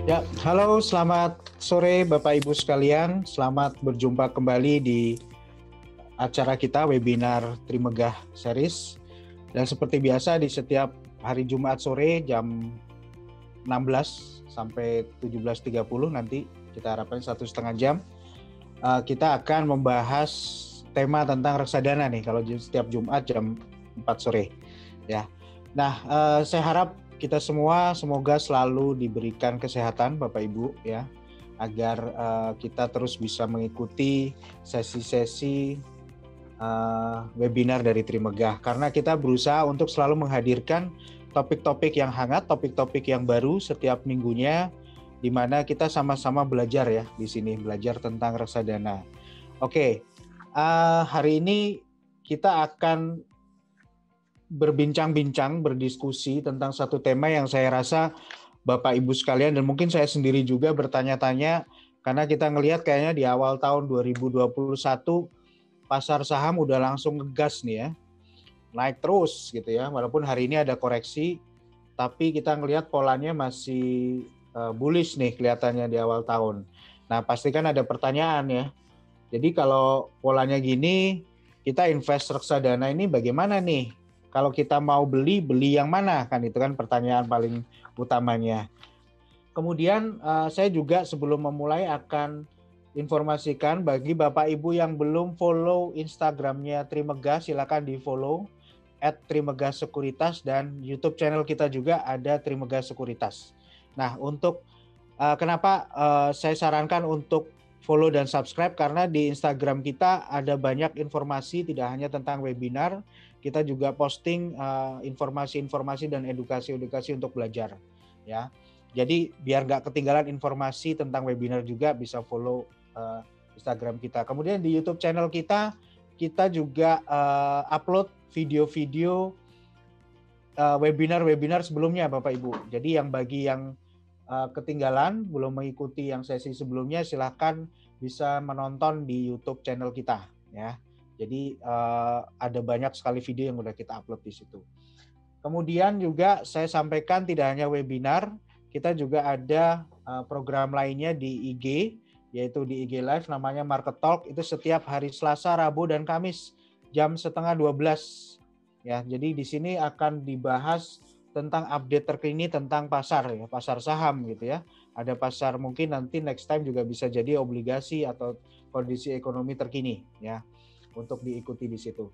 Ya, halo, selamat sore Bapak Ibu sekalian. Selamat berjumpa kembali di acara kita webinar Trimegah Series. Dan seperti biasa di setiap hari Jumat sore jam 16 sampai 17.30 nanti kita harapkan 1,5 jam. Kita akan membahas tema tentang reksadana nih kalau setiap Jumat jam 4 sore. Ya. Nah, saya harap kita semua semoga selalu diberikan kesehatan Bapak Ibu ya, agar kita terus bisa mengikuti sesi-sesi webinar dari Trimegah, karena kita berusaha untuk selalu menghadirkan topik-topik yang hangat, topik-topik yang baru setiap minggunya, di mana kita sama-sama belajar ya di sini, belajar tentang reksadana. Oke, hari ini kita akan berbincang-bincang, berdiskusi tentang satu tema yang saya rasa Bapak Ibu sekalian dan mungkin saya sendiri juga bertanya-tanya, karena kita ngelihat kayaknya di awal tahun 2021 pasar saham udah langsung ngegas nih ya, naik terus gitu ya, walaupun hari ini ada koreksi, tapi kita ngelihat polanya masih bullish nih kelihatannya di awal tahun. Nah, pasti kan ada pertanyaan ya, jadi kalau polanya gini, kita invest reksadana ini bagaimana nih? Kalau kita mau beli yang mana? Kan itu kan pertanyaan paling utamanya. Kemudian saya juga sebelum memulai akan informasikan bagi Bapak Ibu yang belum follow Instagramnya Trimegah, silakan di follow @Trimegah Sekuritas, dan YouTube channel kita juga ada Trimegah Sekuritas. Nah, untuk kenapa saya sarankan untuk follow dan subscribe, karena di Instagram kita ada banyak informasi, tidak hanya tentang webinar, kita juga posting informasi-informasi dan edukasi-edukasi untuk belajar ya. Jadi biar nggak ketinggalan informasi tentang webinar juga bisa follow Instagram kita. Kemudian di YouTube channel kita juga upload video-video webinar-webinar sebelumnya Bapak Ibu. Jadi bagi yang ketinggalan, belum mengikuti yang sesi sebelumnya, silahkan bisa menonton di YouTube channel kita ya. Jadi ada banyak sekali video yang udah kita upload di situ. Kemudian juga saya sampaikan tidak hanya webinar, kita juga ada program lainnya di IG, yaitu di IG Live namanya Market Talk, itu setiap hari Selasa, Rabu, dan Kamis jam 11:30 ya. Jadi di sini akan dibahas tentang update terkini tentang pasar ya, pasar saham gitu ya. Ada pasar, mungkin nanti next time juga bisa jadi obligasi atau kondisi ekonomi terkini ya, untuk diikuti di situ.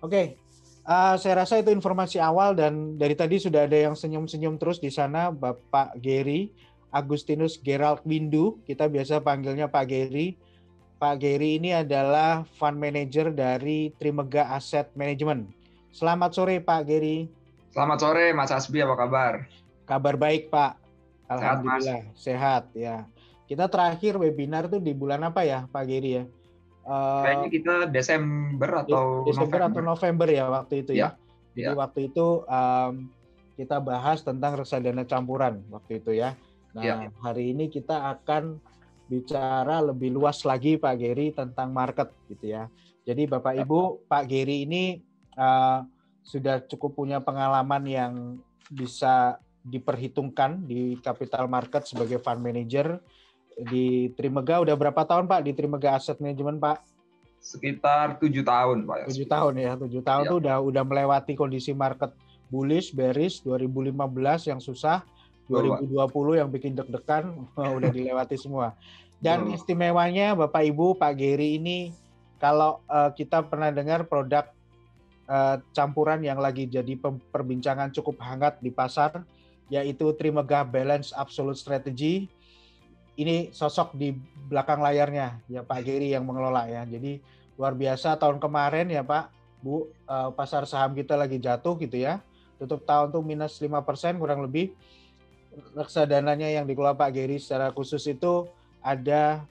Oke, saya rasa itu informasi awal, dan dari tadi sudah ada yang senyum-senyum terus di sana, Bapak Gary Agustinus Gerald Windu, kita biasa panggilnya Pak Gary. Pak Gary ini adalah fund manager dari Trimegah Asset Management. Selamat sore Pak Gary. Selamat sore Mas Asbi, apa kabar? Kabar baik Pak, Sehat Mas? alhamdulillah sehat ya. Kita terakhir webinar tuh di bulan apa ya Pak Gary ya? Kayaknya kita Desember atau Desember atau November. November ya waktu itu ya. Jadi Ya. waktu itu kita bahas tentang reksadana campuran waktu itu ya. Nah, hari ini kita akan bicara lebih luas lagi Pak Gary tentang market gitu ya. Jadi Bapak Ibu, Pak Gary ini sudah cukup punya pengalaman yang bisa diperhitungkan di capital market sebagai fund manager di Trimegah. Udah berapa tahun Pak di Trimegah Asset Management Pak? Sekitar 7 tahun Pak. 7 tahun ya, 7 tahun tuh udah melewati kondisi market bullish, bearish, 2015 yang susah, 2020 yang bikin deg-degan, udah dilewati semua. Dan istimewanya Bapak Ibu, Pak Gary ini, kalau kita pernah dengar produk campuran yang lagi jadi perbincangan cukup hangat di pasar, yaitu Trimegah Balance Absolute Strategy. Ini sosok di belakang layarnya ya Pak Gary yang mengelola ya. Jadi luar biasa tahun kemarin ya Pak, Bu, pasar saham kita lagi jatuh gitu ya. Tutup tahun tuh minus 5% kurang lebih. Reksadananya yang dikelola Pak Gary secara khusus itu ada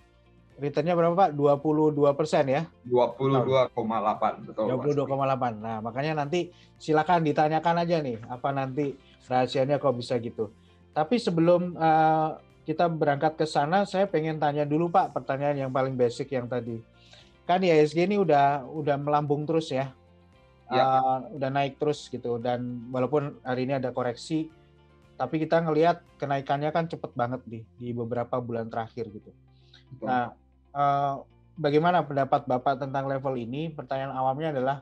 returnnya berapa Pak? 22% ya? 22,8, betul. 22,8. Nah, makanya nanti silakan ditanyakan aja nih, apa nanti rahasianya kok bisa gitu. Tapi sebelum kita berangkat ke sana, saya pengen tanya dulu Pak, pertanyaan yang paling basic yang tadi. Kan IHSG ini udah melambung terus ya, udah naik terus gitu, dan walaupun hari ini ada koreksi, tapi kita ngelihat kenaikannya kan cepet banget di beberapa bulan terakhir gitu. Betul. Nah, bagaimana pendapat Bapak tentang level ini? Pertanyaan awamnya adalah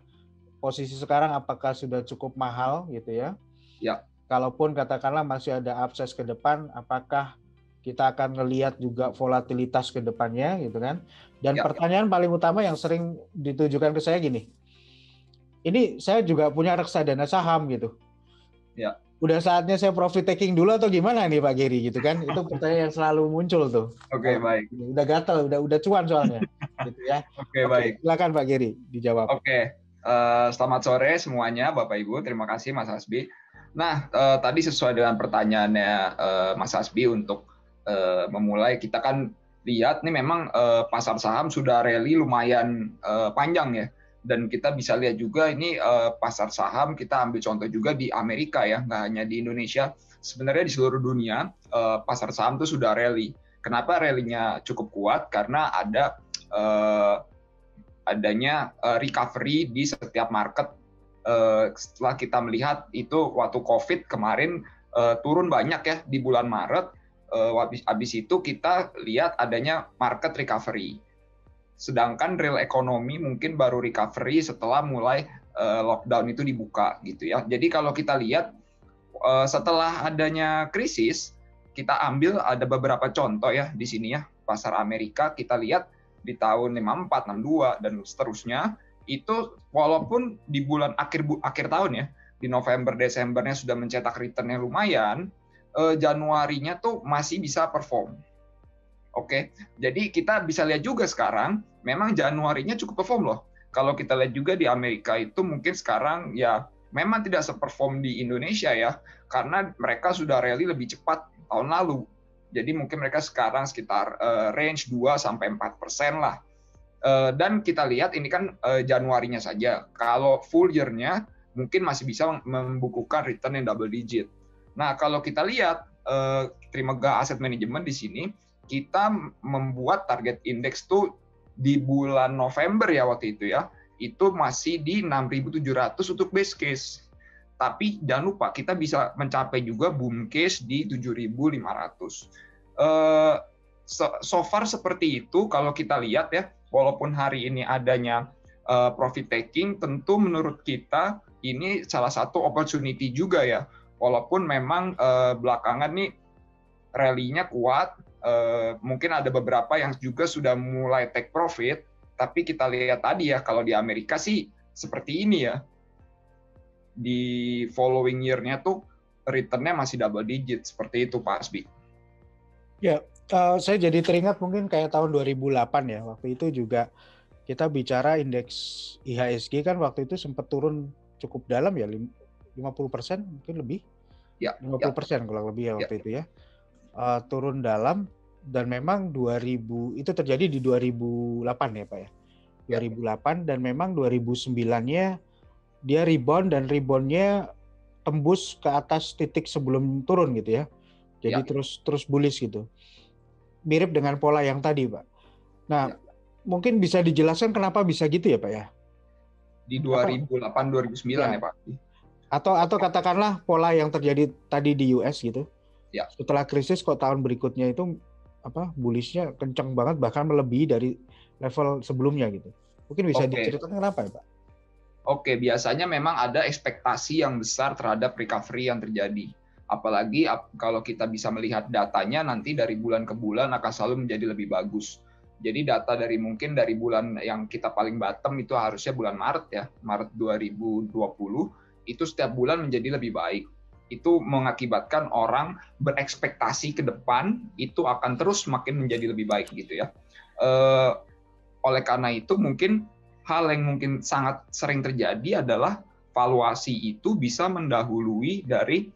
posisi sekarang apakah sudah cukup mahal gitu ya? Ya. Kalaupun katakanlah masih ada upside ke depan, apakah kita akan ngelihat juga volatilitas ke depannya gitu kan? Dan pertanyaan paling utama yang sering ditujukan ke saya gini, ini saya juga punya reksadana saham gitu. Ya. Udah saatnya saya profit taking dulu atau gimana nih Pak Giri gitu kan? Itu pertanyaan yang selalu muncul tuh. Oke, baik. Udah gatel, udah cuan soalnya gitu ya. Oke, baik. Silakan Pak Giri dijawab. Oke. Selamat sore semuanya Bapak Ibu. Terima kasih Mas Hasbi. Nah, tadi sesuai dengan pertanyaannya Mas Hasbi untuk memulai, kita kan lihat nih memang pasar saham sudah rally lumayan panjang ya, dan kita bisa lihat juga ini pasar saham, kita ambil contoh juga di Amerika ya, nggak hanya di Indonesia, sebenarnya di seluruh dunia pasar saham itu sudah rally. Kenapa rally-nya cukup kuat? Karena adanya recovery di setiap market. Setelah kita melihat itu waktu COVID kemarin turun banyak ya di bulan Maret. Habis itu kita lihat adanya market recovery. Sedangkan real economy mungkin baru recovery setelah mulai lockdown itu dibuka gitu ya. Jadi kalau kita lihat setelah adanya krisis, kita ambil ada beberapa contoh ya di sini ya. Pasar Amerika kita lihat di tahun 54, 62 dan seterusnya itu walaupun di bulan akhir tahun ya, di November Desembernya sudah mencetak return yang lumayan, Januarinya tuh masih bisa perform. Oke, jadi kita bisa lihat juga sekarang, memang Januarinya cukup perform loh. Kalau kita lihat juga di Amerika itu mungkin sekarang ya memang tidak seperform di Indonesia ya, karena mereka sudah rally lebih cepat tahun lalu. Jadi mungkin mereka sekarang sekitar range 2-4% lah. Dan kita lihat ini kan Januarinya saja. Kalau full year-nya mungkin masih bisa membukukan return yang double digit. Nah, kalau kita lihat Trimegah Asset Management di sini, kita membuat target indeks tuh di bulan November ya waktu itu ya, itu masih di 6.700 untuk base case. Tapi jangan lupa kita bisa mencapai juga boom case di 7.500. So far seperti itu kalau kita lihat ya, walaupun hari ini adanya profit taking, tentu menurut kita ini salah satu opportunity juga ya. Walaupun memang belakangan nih rally-nya kuat, mungkin ada beberapa yang juga sudah mulai take profit, tapi kita lihat tadi ya, kalau di Amerika sih seperti ini ya. Di following year-nya tuh return-nya masih double digit, seperti itu Pak Asbi. Ya, saya jadi teringat mungkin kayak tahun 2008 ya, waktu itu juga kita bicara indeks IHSG kan waktu itu sempat turun cukup dalam ya, 50% mungkin lebih, ya, 50% kurang lebih ya waktu itu ya, turun dalam, dan memang 2000 itu terjadi di 2008 ya Pak ya, 2008 dan memang 2009-nya dia rebound dan rebound-nya tembus ke atas titik sebelum turun gitu ya, jadi terus bullish gitu, mirip dengan pola yang tadi Pak. Nah, mungkin bisa dijelaskan kenapa bisa gitu ya Pak ya? Di 2008-2009 ya Pak. Atau katakanlah pola yang terjadi tadi di US gitu. Ya. Setelah krisis kok tahun berikutnya itu bullish-nya kencang banget, bahkan melebihi dari level sebelumnya gitu. Mungkin bisa diceritakan kenapa ya Pak? Oke, biasanya memang ada ekspektasi yang besar terhadap recovery yang terjadi. Apalagi kalau kita bisa melihat datanya nanti dari bulan ke bulan akan selalu menjadi lebih bagus. Jadi data mungkin dari bulan yang kita paling bottom itu harusnya bulan Maret ya, Maret 2020, itu setiap bulan menjadi lebih baik. Itu mengakibatkan orang berekspektasi ke depan itu akan terus makin menjadi lebih baik gitu ya. Oleh karena itu mungkin hal yang mungkin sangat sering terjadi adalah valuasi itu bisa mendahului dari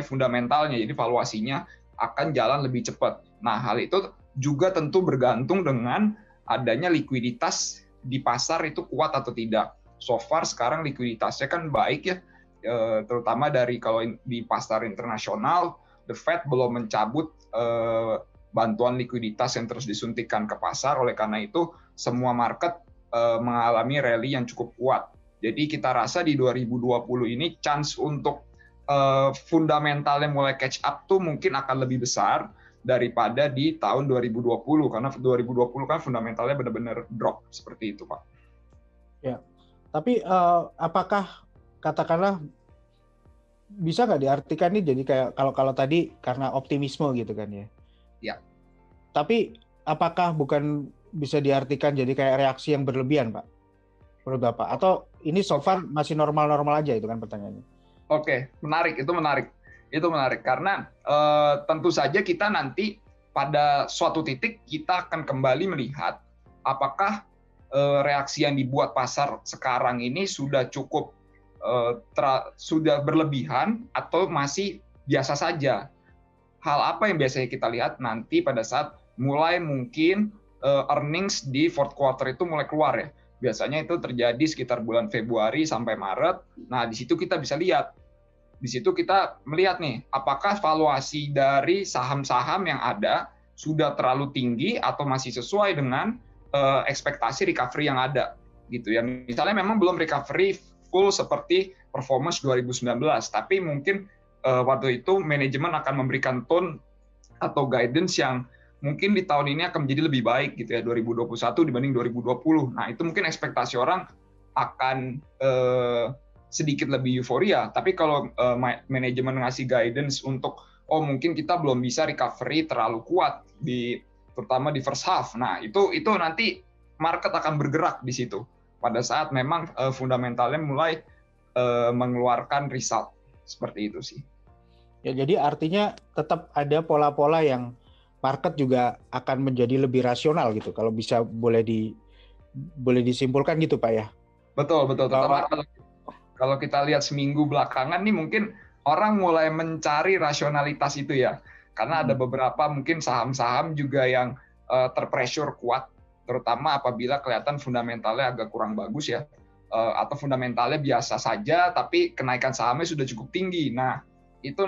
fundamentalnya. Jadi valuasinya akan jalan lebih cepat. Nah, hal itu juga tentu bergantung dengan adanya likuiditas di pasar itu kuat atau tidak. So far sekarang likuiditasnya kan baik ya, terutama dari kalau di pasar internasional, the Fed belum mencabut bantuan likuiditas yang terus disuntikkan ke pasar. Oleh karena itu semua market mengalami rally yang cukup kuat. Jadi kita rasa di 2020 ini chance untuk fundamentalnya mulai catch up tuh mungkin akan lebih besar daripada di tahun 2020, karena 2020 kan fundamentalnya benar-benar drop seperti itu, Pak. Ya, tapi apakah katakanlah bisa nggak diartikan nih jadi kayak kalau tadi karena optimisme gitu kan ya? Ya. Tapi apakah bukan bisa diartikan jadi kayak reaksi yang berlebihan, Pak? Menurut Bapak? Atau ini so far masih normal-normal aja itu kan pertanyaannya? Oke, menarik. Itu menarik karena tentu saja kita nanti pada suatu titik kita akan kembali melihat apakah reaksi yang dibuat pasar sekarang ini sudah cukup sudah berlebihan atau masih biasa saja. Hal apa yang biasanya kita lihat nanti pada saat mulai mungkin earnings di fourth quarter itu mulai keluar ya. Biasanya itu terjadi sekitar bulan Februari sampai Maret. Nah, di situ kita bisa lihat. Di situ kita melihat nih, apakah valuasi dari saham-saham yang ada sudah terlalu tinggi atau masih sesuai dengan ekspektasi recovery yang ada. Gitu ya. Misalnya memang belum recovery full seperti performance 2019, tapi mungkin waktu itu manajemen akan memberikan tone atau guidance yang mungkin di tahun ini akan menjadi lebih baik gitu ya, 2021 dibanding 2020. Nah, itu mungkin ekspektasi orang akan sedikit lebih euforia. Tapi kalau manajemen ngasih guidance untuk mungkin kita belum bisa recovery terlalu kuat terutama di first half. Nah, itu nanti market akan bergerak di situ pada saat memang fundamentalnya mulai mengeluarkan result. Seperti itu sih. Ya, jadi artinya tetap ada pola-pola yang market juga akan menjadi lebih rasional gitu, kalau bisa boleh disimpulkan gitu, Pak ya? Betul. Terutama kalau kita lihat seminggu belakangan nih mungkin orang mulai mencari rasionalitas itu ya. Karena ada beberapa mungkin saham-saham juga yang terpressure kuat, terutama apabila kelihatan fundamentalnya agak kurang bagus ya. Atau fundamentalnya biasa saja, tapi kenaikan sahamnya sudah cukup tinggi. Nah, itu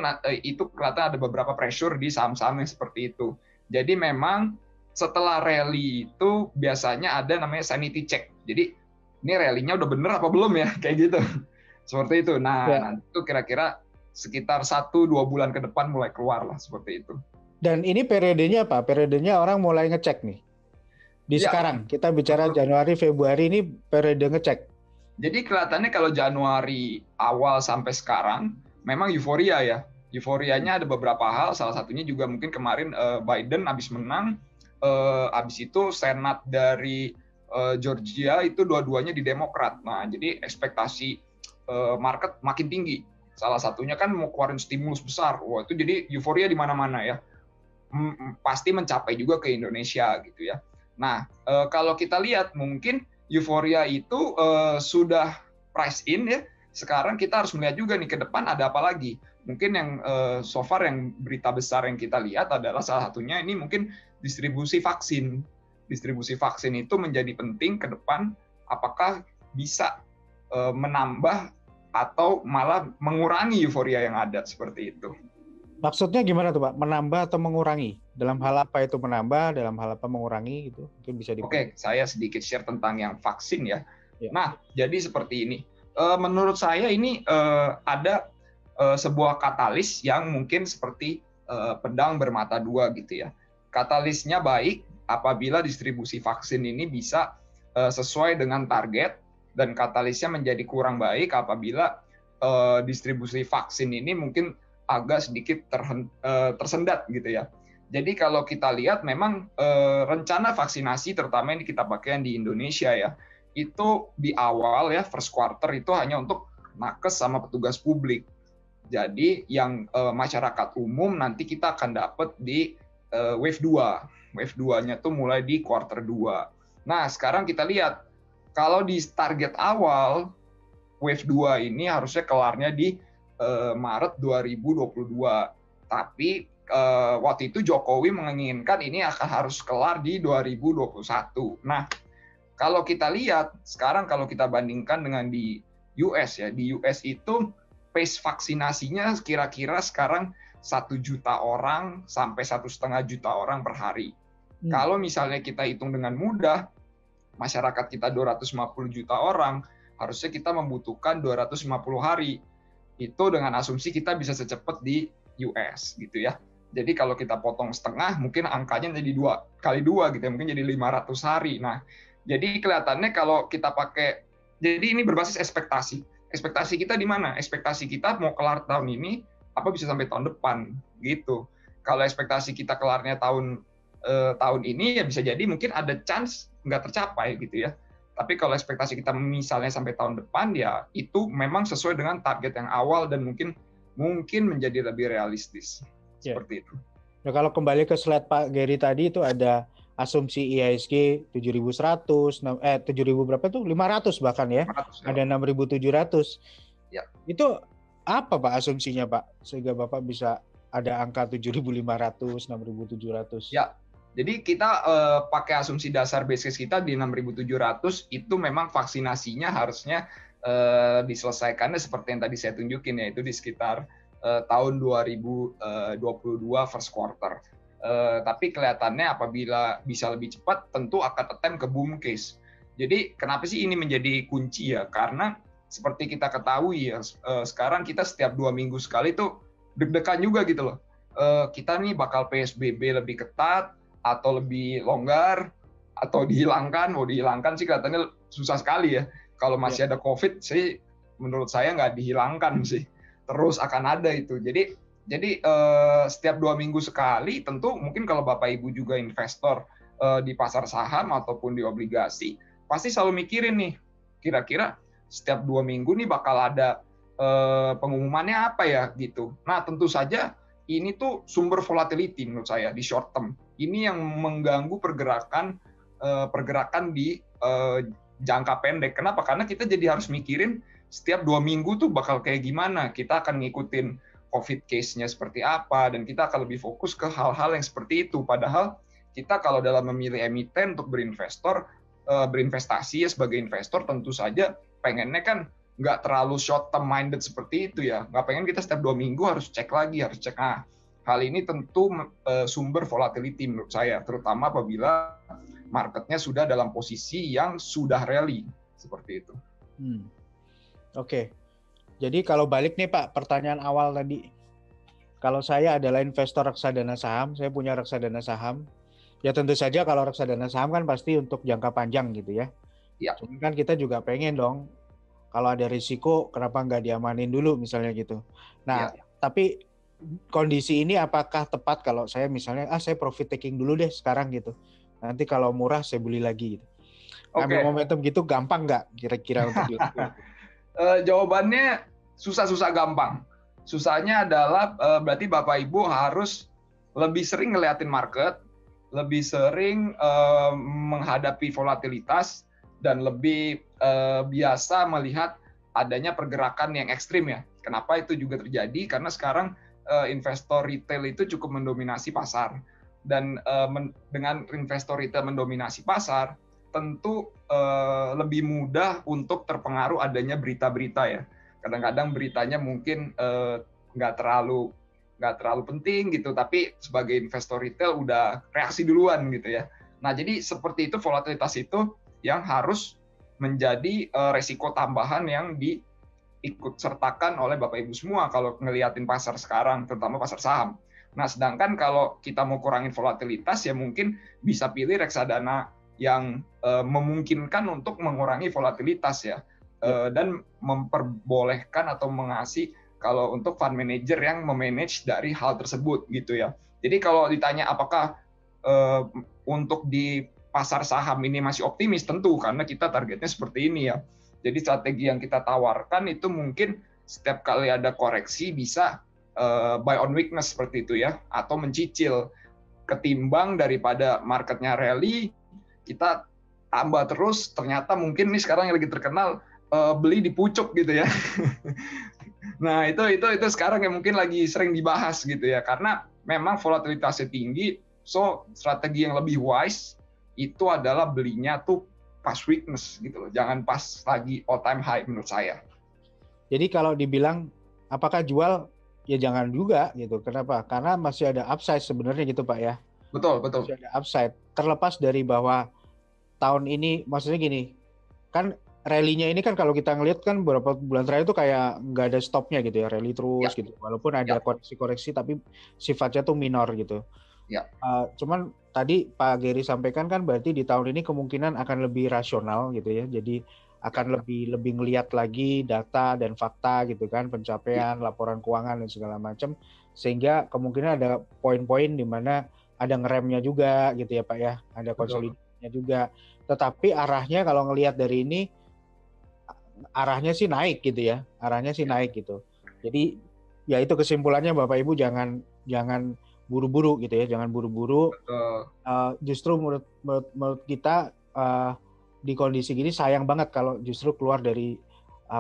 kelihatan ada beberapa pressure di saham-saham yang seperti itu. Jadi memang setelah rally itu biasanya ada namanya sanity check. Jadi ini rally-nya udah bener apa belum ya, kayak gitu. Seperti itu. Nah, nanti itu kira-kira sekitar 1-2 bulan ke depan mulai keluar lah seperti itu. Dan ini periodenya apa? Periodenya orang mulai ngecek nih. Sekarang kita bicara Januari, Februari ini periode ngecek. Jadi kelihatannya kalau Januari awal sampai sekarang memang euforia ya. Euforianya ada beberapa hal, salah satunya juga mungkin kemarin Biden habis menang, habis itu Senat dari Georgia itu dua-duanya di Demokrat. Nah, jadi ekspektasi market makin tinggi. Salah satunya kan mau keluarin stimulus besar. Wah, itu jadi euforia di mana-mana ya. Pasti mencapai juga ke Indonesia gitu ya. Nah, kalau kita lihat mungkin euforia itu sudah price in ya. Sekarang kita harus melihat juga nih ke depan ada apa lagi. Mungkin yang so far yang berita besar yang kita lihat adalah salah satunya ini mungkin distribusi vaksin. Distribusi vaksin itu menjadi penting ke depan, apakah bisa menambah atau malah mengurangi euforia yang ada seperti itu. Maksudnya gimana tuh, Pak? Menambah atau mengurangi? Dalam hal apa itu menambah, dalam hal apa mengurangi gitu? Mungkin bisa Oke, saya sedikit share tentang yang vaksin ya. Nah, jadi seperti ini. Menurut saya ini ada sebuah katalis yang mungkin seperti pedang bermata dua gitu ya. Katalisnya baik apabila distribusi vaksin ini bisa sesuai dengan target, dan katalisnya menjadi kurang baik apabila distribusi vaksin ini mungkin agak sedikit tersendat gitu ya. Jadi kalau kita lihat memang rencana vaksinasi terutama yang kita pakai di Indonesia ya, itu di awal ya first quarter itu hanya untuk nakes sama petugas publik. Jadi yang masyarakat umum nanti kita akan dapat di wave 2. Wave 2-nya tuh mulai di quarter 2. Nah, sekarang kita lihat kalau di target awal wave 2 ini harusnya kelarnya di Maret 2022. Tapi waktu itu Jokowi menginginkan ini akan harus kelar di 2021. Nah, kalau kita lihat sekarang kalau kita bandingkan dengan di US ya, di US itu pace vaksinasinya kira-kira sekarang 1 juta orang sampai 1,5 juta orang per hari. Kalau misalnya kita hitung dengan mudah, masyarakat kita 250 juta orang, harusnya kita membutuhkan 250 hari. itu dengan asumsi kita bisa secepat di US gitu ya. Jadi kalau kita potong setengah, mungkin angkanya jadi 2 kali 2 gitu ya, mungkin jadi 500 hari. Nah, jadi kelihatannya kalau kita pakai, jadi ini berbasis ekspektasi. Ekspektasi kita di mana? Ekspektasi kita mau kelar tahun ini, apa bisa sampai tahun depan gitu. Kalau ekspektasi kita kelarnya tahun ini, ya bisa jadi mungkin ada chance nggak tercapai gitu ya. Tapi kalau ekspektasi kita misalnya sampai tahun depan, ya itu memang sesuai dengan target yang awal dan mungkin menjadi lebih realistis. Seperti itu. Nah, kalau kembali ke slide Pak Gary tadi itu ada asumsi IHSG 7.100, 7.000 berapa tuh? 500 bahkan ya. 500, ya. Ada 6.700. Ya. Itu apa Pak asumsinya Pak? Sehingga Bapak bisa ada angka 7.500, 6.700. Ya. Jadi kita pakai asumsi dasar base case kita di 6.700 itu memang vaksinasinya harusnya diselesaikannya seperti yang tadi saya tunjukin, yaitu di sekitar tahun 2022 first quarter. Tapi kelihatannya apabila bisa lebih cepat, tentu akan attempt ke boom case. Jadi kenapa sih ini menjadi kunci ya? Karena seperti kita ketahui ya, sekarang kita setiap 2 minggu sekali tuh deg-degan juga gitu loh. Kita nih bakal PSBB lebih ketat, atau lebih longgar, atau dihilangkan. Mau dihilangkan sih kelihatannya susah sekali ya. Kalau masih ada COVID sih, menurut saya nggak dihilangkan sih. Terus akan ada itu. Jadi setiap 2 minggu sekali, tentu mungkin kalau Bapak Ibu juga investor di pasar saham ataupun di obligasi, pasti selalu mikirin nih, kira-kira setiap 2 minggu nih bakal ada pengumumannya apa ya gitu. Nah tentu saja ini tuh sumber volatility menurut saya di short term. Ini yang mengganggu pergerakan di jangka pendek. Kenapa? Karena kita jadi harus mikirin setiap 2 minggu tuh bakal kayak gimana. Kita akan ngikutin COVID case-nya seperti apa, dan kita akan lebih fokus ke hal-hal yang seperti itu. Padahal kita kalau dalam memilih emiten untuk berinvestasi ya sebagai investor, tentu saja pengennya kan nggak terlalu short term minded seperti itu ya. Nggak pengen kita setiap 2 minggu harus cek lagi, harus cek. Nah, hal ini tentu sumber volatility menurut saya, terutama apabila marketnya sudah dalam posisi yang sudah rally seperti itu. Oke. Jadi kalau balik nih Pak, pertanyaan awal tadi. Kalau saya adalah investor reksadana saham, saya punya reksadana saham. Ya tentu saja kalau reksadana saham kan pasti untuk jangka panjang gitu ya. Ya. Cuman kan kita juga pengen dong, kalau ada risiko kenapa nggak diamanin dulu misalnya gitu. Nah, tapi kondisi ini apakah tepat kalau saya misalnya, saya profit taking dulu deh sekarang gitu. Nanti kalau murah saya beli lagi gitu. Ambil momentum gitu gampang nggak kira-kira untuk dilakukan? Jawabannya susah-susah gampang. Susahnya adalah berarti Bapak Ibu harus lebih sering ngeliatin market, lebih sering menghadapi volatilitas, dan lebih biasa melihat adanya pergerakan yang ekstrim ya. Kenapa itu juga terjadi? Karena sekarang investor retail itu cukup mendominasi pasar. Dan dengan investor retail mendominasi pasar, tentu lebih mudah untuk terpengaruh adanya berita-berita ya. Kadang-kadang beritanya mungkin nggak terlalu penting gitu, tapi sebagai investor retail udah reaksi duluan gitu ya. Nah jadi seperti itu, volatilitas itu yang harus menjadi resiko tambahan yang diikut sertakan oleh Bapak Ibu semua kalau ngeliatin pasar sekarang, terutama pasar saham. Nah sedangkan kalau kita mau kurangin volatilitas ya mungkin bisa pilih reksadana yang memungkinkan untuk mengurangi volatilitas ya, dan memperbolehkan atau mengasih kalau untuk fund manager yang memanage dari hal tersebut gitu ya. Jadi kalau ditanya apakah untuk di pasar saham ini masih optimis, tentu karena kita targetnya seperti ini ya. Jadi strategi yang kita tawarkan itu mungkin setiap kali ada koreksi bisa buy on weakness seperti itu ya, atau mencicil, ketimbang daripada marketnya rally kita tambah terus, ternyata mungkin nih sekarang yang lagi terkenal beli di pucuk gitu ya. Nah itu sekarang yang mungkin lagi sering dibahas gitu ya, karena memang volatilitasnya tinggi. So strategi yang lebih wise itu adalah belinya tuh pas weakness gitu loh, jangan pas lagi all time high menurut saya. Jadi kalau dibilang apakah jual, ya jangan juga gitu. Kenapa? Karena masih ada upside sebenarnya gitu Pak ya. Betul. Masih ada upside. Terlepas dari bahwa tahun ini, maksudnya gini, kan rally-nya ini kan kalau kita ngelihat kan beberapa bulan terakhir itu kayak nggak ada stopnya gitu ya, rally terus Ya, gitu. Walaupun ada ya, koreksi-koreksi tapi sifatnya tuh minor gitu. ya, Cuman tadi Pak Geri sampaikan kan berarti di tahun ini kemungkinan akan lebih rasional gitu ya. Jadi ya, akan lebih ngelihat lagi data dan fakta gitu kan, ya, pencapaian, laporan keuangan dan segala macam, sehingga kemungkinan ada poin-poin di mana ada ngeremnya juga gitu ya Pak ya, ada betul. konsolidasinya juga. Tetapi arahnya kalau ngelihat dari ini arahnya sih naik gitu ya, arahnya sih Ya, naik gitu. Jadi ya itu kesimpulannya Bapak Ibu jangan buru-buru gitu ya, jangan buru-buru. betul. Justru menurut kita di kondisi gini sayang banget kalau justru keluar dari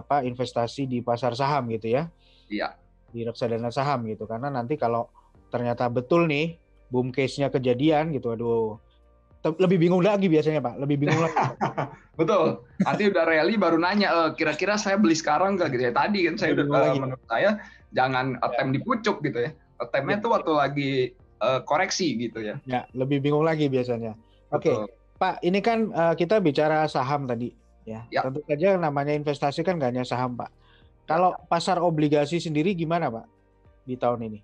investasi di pasar saham gitu ya, Iya. di reksadana saham gitu, karena nanti kalau ternyata betul nih boom case-nya kejadian gitu, aduh lebih bingung lagi biasanya Pak, lebih bingung lagi. Betul. Nanti udah rally baru nanya, kira-kira saya beli sekarang nggak gitu ya. Tadi kan saya Lebih bingung lagi. menurut saya jangan Ya, attempt di pucuk gitu ya. Attemptnya ya, tuh waktu lagi koreksi gitu ya. ya, lebih bingung lagi biasanya. Oke, Betul. Pak, ini kan kita bicara saham tadi ya. Ya, Tentu saja namanya investasi kan nggak hanya saham Pak. ya. Kalau pasar obligasi sendiri gimana Pak di tahun ini?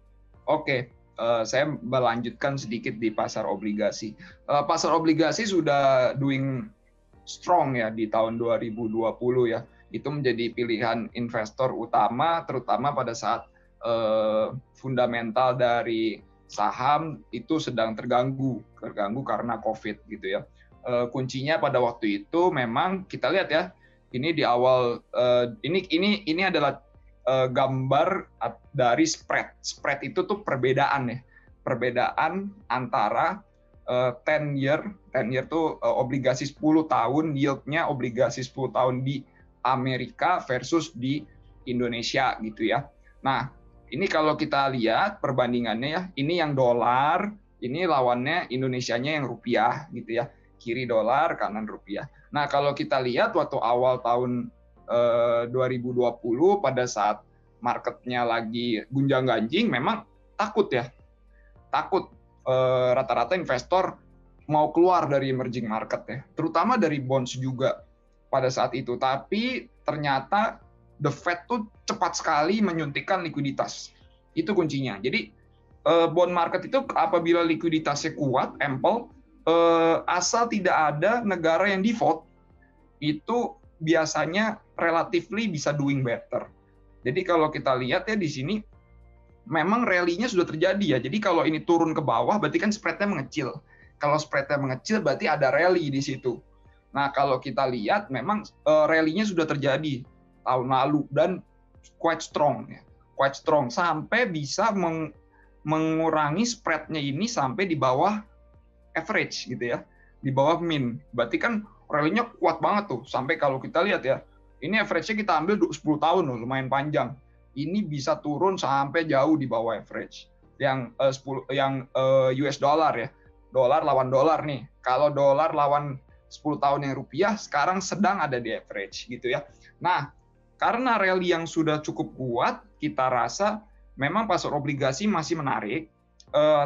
Oke. Saya melanjutkan sedikit di pasar obligasi. Pasar obligasi sudah doing strong ya di tahun 2020 ya. Itu menjadi pilihan investor utama terutama pada saat fundamental dari saham itu sedang terganggu karena Covid gitu ya. Kuncinya pada waktu itu memang kita lihat ya, ini di awal ini adalah gambar dari spread. Spread itu tuh perbedaan ya. Perbedaan antara 10 year tuh obligasi 10 tahun, yield-nya obligasi 10 tahun di Amerika versus di Indonesia gitu ya. Nah, ini kalau kita lihat perbandingannya ya, ini yang dolar, ini lawannya Indonesianya yang rupiah gitu ya. Kiri dolar, kanan rupiah. Nah, kalau kita lihat waktu awal tahun 2020 pada saat marketnya lagi gunjang-ganjing, memang takut ya. Takut rata-rata investor mau keluar dari emerging market ya, terutama dari bonds juga pada saat itu. Tapi ternyata the Fed tuh cepat sekali menyuntikkan likuiditas. Itu kuncinya. Jadi bond market itu apabila likuiditasnya kuat, ample, asal tidak ada negara yang default, itu biasanya relatively bisa doing better. Jadi kalau kita lihat ya di sini, memang rally-nya sudah terjadi ya. Jadi kalau ini turun ke bawah, berarti kan spread-nya mengecil. Kalau spread-nya mengecil, berarti ada rally di situ. Nah, kalau kita lihat, memang rally-nya sudah terjadi tahun lalu dan quite strong ya. Quite strong sampai bisa mengurangi spread-nya ini sampai di bawah average gitu ya, di bawah mean. Berarti kan rally-nya kuat banget tuh. Sampai kalau kita lihat ya, ini average-nya kita ambil 10 tahun loh, lumayan panjang. Ini bisa turun sampai jauh di bawah average. Yang US dollar ya. Dolar lawan dolar nih. Kalau dolar lawan 10 tahun yang rupiah sekarang sedang ada di average gitu ya. Nah, karena rally yang sudah cukup kuat, kita rasa memang pasar obligasi masih menarik,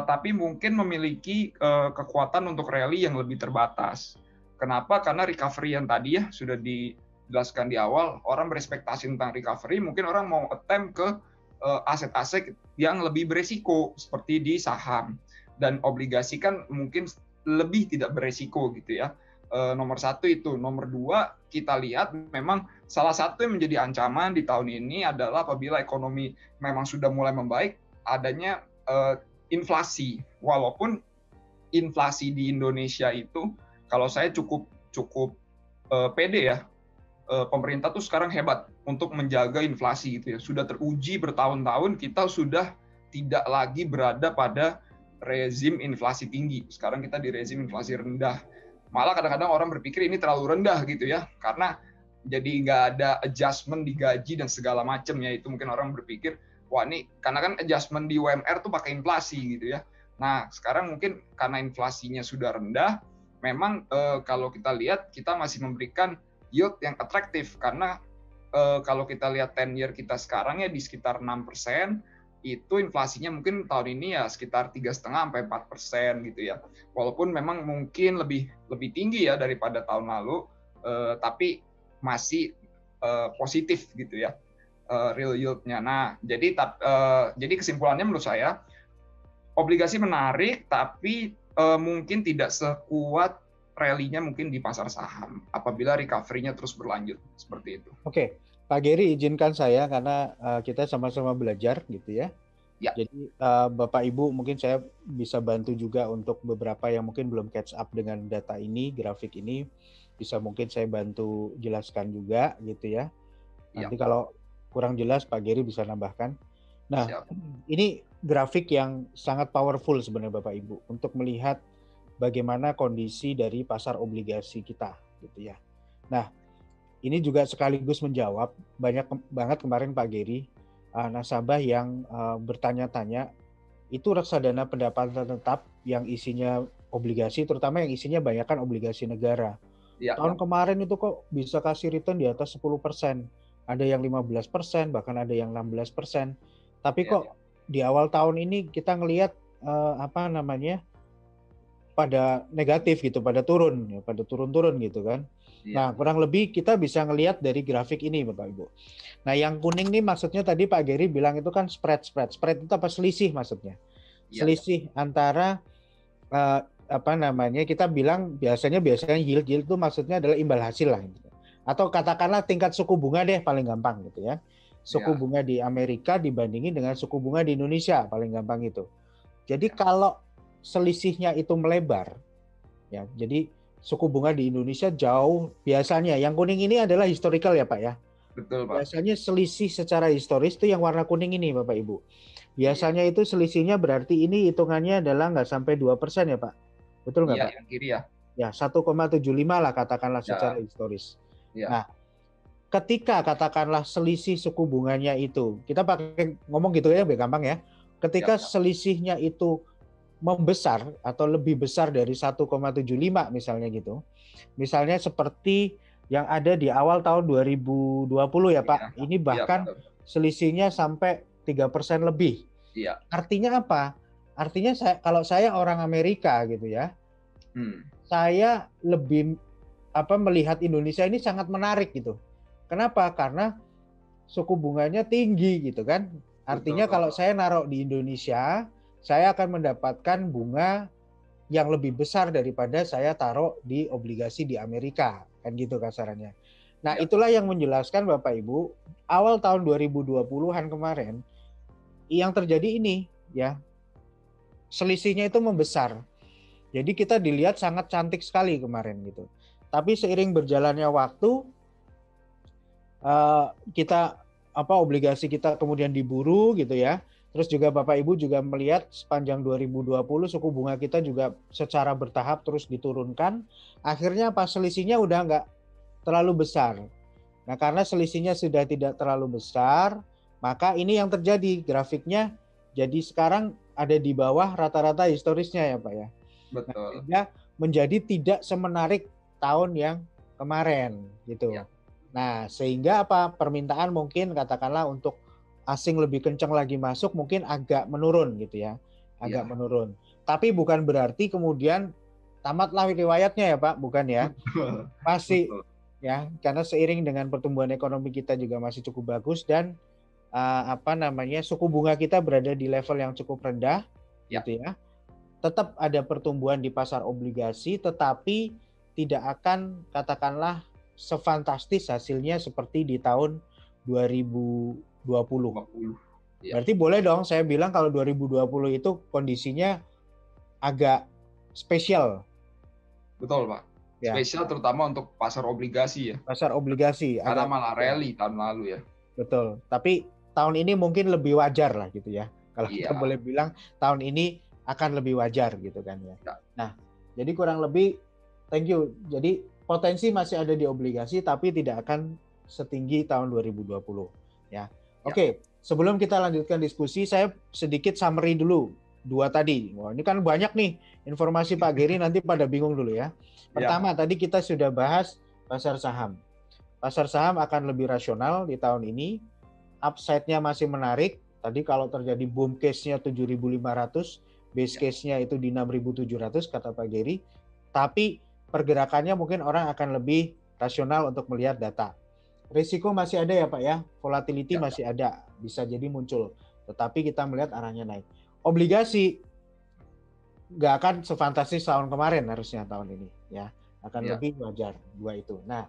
tapi mungkin memiliki kekuatan untuk rally yang lebih terbatas. Kenapa? Karena recovery yang tadi ya sudah dijelaskan di awal, orang berekspektasi tentang recovery, mungkin orang mau attempt ke aset-aset yang lebih beresiko seperti di saham, dan obligasi kan mungkin lebih tidak beresiko gitu ya. Nomor satu itu. Nomor dua, kita lihat memang salah satu yang menjadi ancaman di tahun ini adalah apabila ekonomi memang sudah mulai membaik, adanya inflasi. Walaupun inflasi di Indonesia itu, kalau saya cukup pede ya, pemerintah tuh sekarang hebat untuk menjaga inflasi gitu ya. Sudah teruji bertahun-tahun kita sudah tidak lagi berada pada rezim inflasi tinggi. Sekarang kita di rezim inflasi rendah. Malah kadang-kadang orang berpikir ini terlalu rendah gitu ya, karena jadi nggak ada adjustment di gaji dan segala macam ya. Itu mungkin orang berpikir, wah ini karena kan adjustment di UMR tuh pakai inflasi gitu ya. Nah sekarang mungkin karena inflasinya sudah rendah, memang kalau kita lihat kita masih memberikan yield yang atraktif, karena kalau kita lihat 10 year kita sekarang ya di sekitar 6%, itu inflasinya mungkin tahun ini ya sekitar 3,5-4% gitu ya. Walaupun memang mungkin lebih tinggi ya daripada tahun lalu, tapi masih positif gitu ya, real yield-nya. Nah, jadi kesimpulannya menurut saya obligasi menarik, tapi mungkin tidak sekuat rally-nya mungkin di pasar saham apabila recovery-nya terus berlanjut seperti itu. Oke, Pak Geri izinkan saya karena kita sama-sama belajar gitu ya. Ya. Jadi Bapak Ibu mungkin saya bisa bantu juga untuk beberapa yang mungkin belum catch up dengan data ini, grafik ini, bisa mungkin saya bantu jelaskan juga gitu ya. Nanti kalau kurang jelas Pak Geri bisa nambahkan. Nah, Siap. ini grafik yang sangat powerful sebenarnya Bapak Ibu untuk melihat bagaimana kondisi dari pasar obligasi kita gitu ya. Nah, ini juga sekaligus menjawab banyak banget kemarin Pak Geri nasabah yang bertanya-tanya itu reksadana pendapatan tetap yang isinya obligasi, terutama yang isinya banyak kan obligasi negara. Tahun kemarin itu kok bisa kasih return di atas 10%, ada yang 15%, bahkan ada yang 16%. Tapi kok di awal tahun ini kita ngelihat pada negatif gitu, pada turun-turun gitu kan. Nah, kurang lebih kita bisa ngelihat dari grafik ini Bapak Ibu. Nah, yang kuning nih maksudnya tadi Pak Geri bilang itu kan spread. Spread itu apa? Selisih maksudnya. Selisih antara kita bilang biasanya yield itu maksudnya adalah imbal hasil lah gitu. Atau katakanlah tingkat suku bunga deh paling gampang gitu ya. Suku bunga di Amerika dibandingin dengan suku bunga di Indonesia paling gampang itu. Jadi kalau selisihnya itu melebar ya. Jadi suku bunga di Indonesia jauh biasanya. Yang kuning ini adalah historical ya Pak ya. Betul Pak. Biasanya selisih secara historis itu yang warna kuning ini Bapak Ibu. Biasanya itu selisihnya berarti ini hitungannya adalah nggak sampai 2% ya Pak. Betul nggak Pak? Yang kiri ya. Ya 1,75 lah katakanlah secara historis. Nah, ketika katakanlah selisih suku bunganya itu, kita pakai ngomong gitu ya biar gampang ya. Ketika selisihnya itu membesar atau lebih besar dari 1,75 misalnya gitu. Misalnya seperti yang ada di awal tahun 2020 ya Pak. Ini bahkan selisihnya sampai 3% lebih. Artinya apa? Artinya kalau saya orang Amerika gitu ya. Saya lebih melihat Indonesia ini sangat menarik gitu. Kenapa? Karena suku bunganya tinggi gitu kan. Artinya kalau saya naruh di Indonesia, saya akan mendapatkan bunga yang lebih besar daripada saya taruh di obligasi di Amerika, kan gitu kasarannya. Nah, itulah yang menjelaskan Bapak Ibu, awal tahun 2020-an kemarin yang terjadi ini ya. Selisihnya itu membesar. Jadi kita dilihat sangat cantik sekali kemarin gitu. Tapi seiring berjalannya waktu obligasi kita kemudian diburu gitu ya. Terus juga Bapak Ibu juga melihat sepanjang 2020 suku bunga kita juga secara bertahap terus diturunkan. Akhirnya pas selisihnya udah nggak terlalu besar. Nah, karena selisihnya sudah tidak terlalu besar, maka ini yang terjadi grafiknya jadi sekarang ada di bawah rata-rata historisnya ya Pak ya. Betul. Nah, sehingga menjadi tidak semenarik tahun yang kemarin gitu. Nah, sehingga permintaan mungkin katakanlah untuk asing lebih kencang lagi masuk mungkin agak menurun gitu ya. Agak menurun. Tapi bukan berarti kemudian tamatlah riwayatnya ya Pak, bukan ya. Masih ya, karena seiring dengan pertumbuhan ekonomi kita juga masih cukup bagus dan suku bunga kita berada di level yang cukup rendah gitu ya. Tetap ada pertumbuhan di pasar obligasi tetapi tidak akan katakanlah sefantastis hasilnya seperti di tahun 2020. Berarti boleh dong saya bilang kalau 2020 itu kondisinya agak spesial. Betul Pak. Spesial terutama untuk pasar obligasi ya. Pasar obligasi. Karena malah rally tahun lalu ya. Betul. Tapi tahun ini mungkin lebih wajar lah gitu ya. Kalau kita boleh bilang tahun ini akan lebih wajar gitu kan ya. Nah, jadi kurang lebih thank you. Jadi potensi masih ada di obligasi tapi tidak akan setinggi tahun 2020 ya. Oke, sebelum kita lanjutkan diskusi saya sedikit summary dulu dua tadi. Wah, ini kan banyak nih informasi Pak Geri nanti pada bingung dulu ya. Pertama tadi kita sudah bahas pasar saham. Pasar saham akan lebih rasional di tahun ini. Upside-nya masih menarik. Tadi kalau terjadi boom case-nya 7.500, base case-nya itu di 6.700 kata Pak Geri. Tapi pergerakannya mungkin orang akan lebih rasional untuk melihat data. Risiko masih ada ya Pak ya, volatility Ya. masih ada, bisa jadi muncul. Tetapi kita melihat arahnya naik. Obligasi nggak akan sefantastis tahun kemarin harusnya tahun ini ya, akan Ya. lebih wajar dua itu. Nah,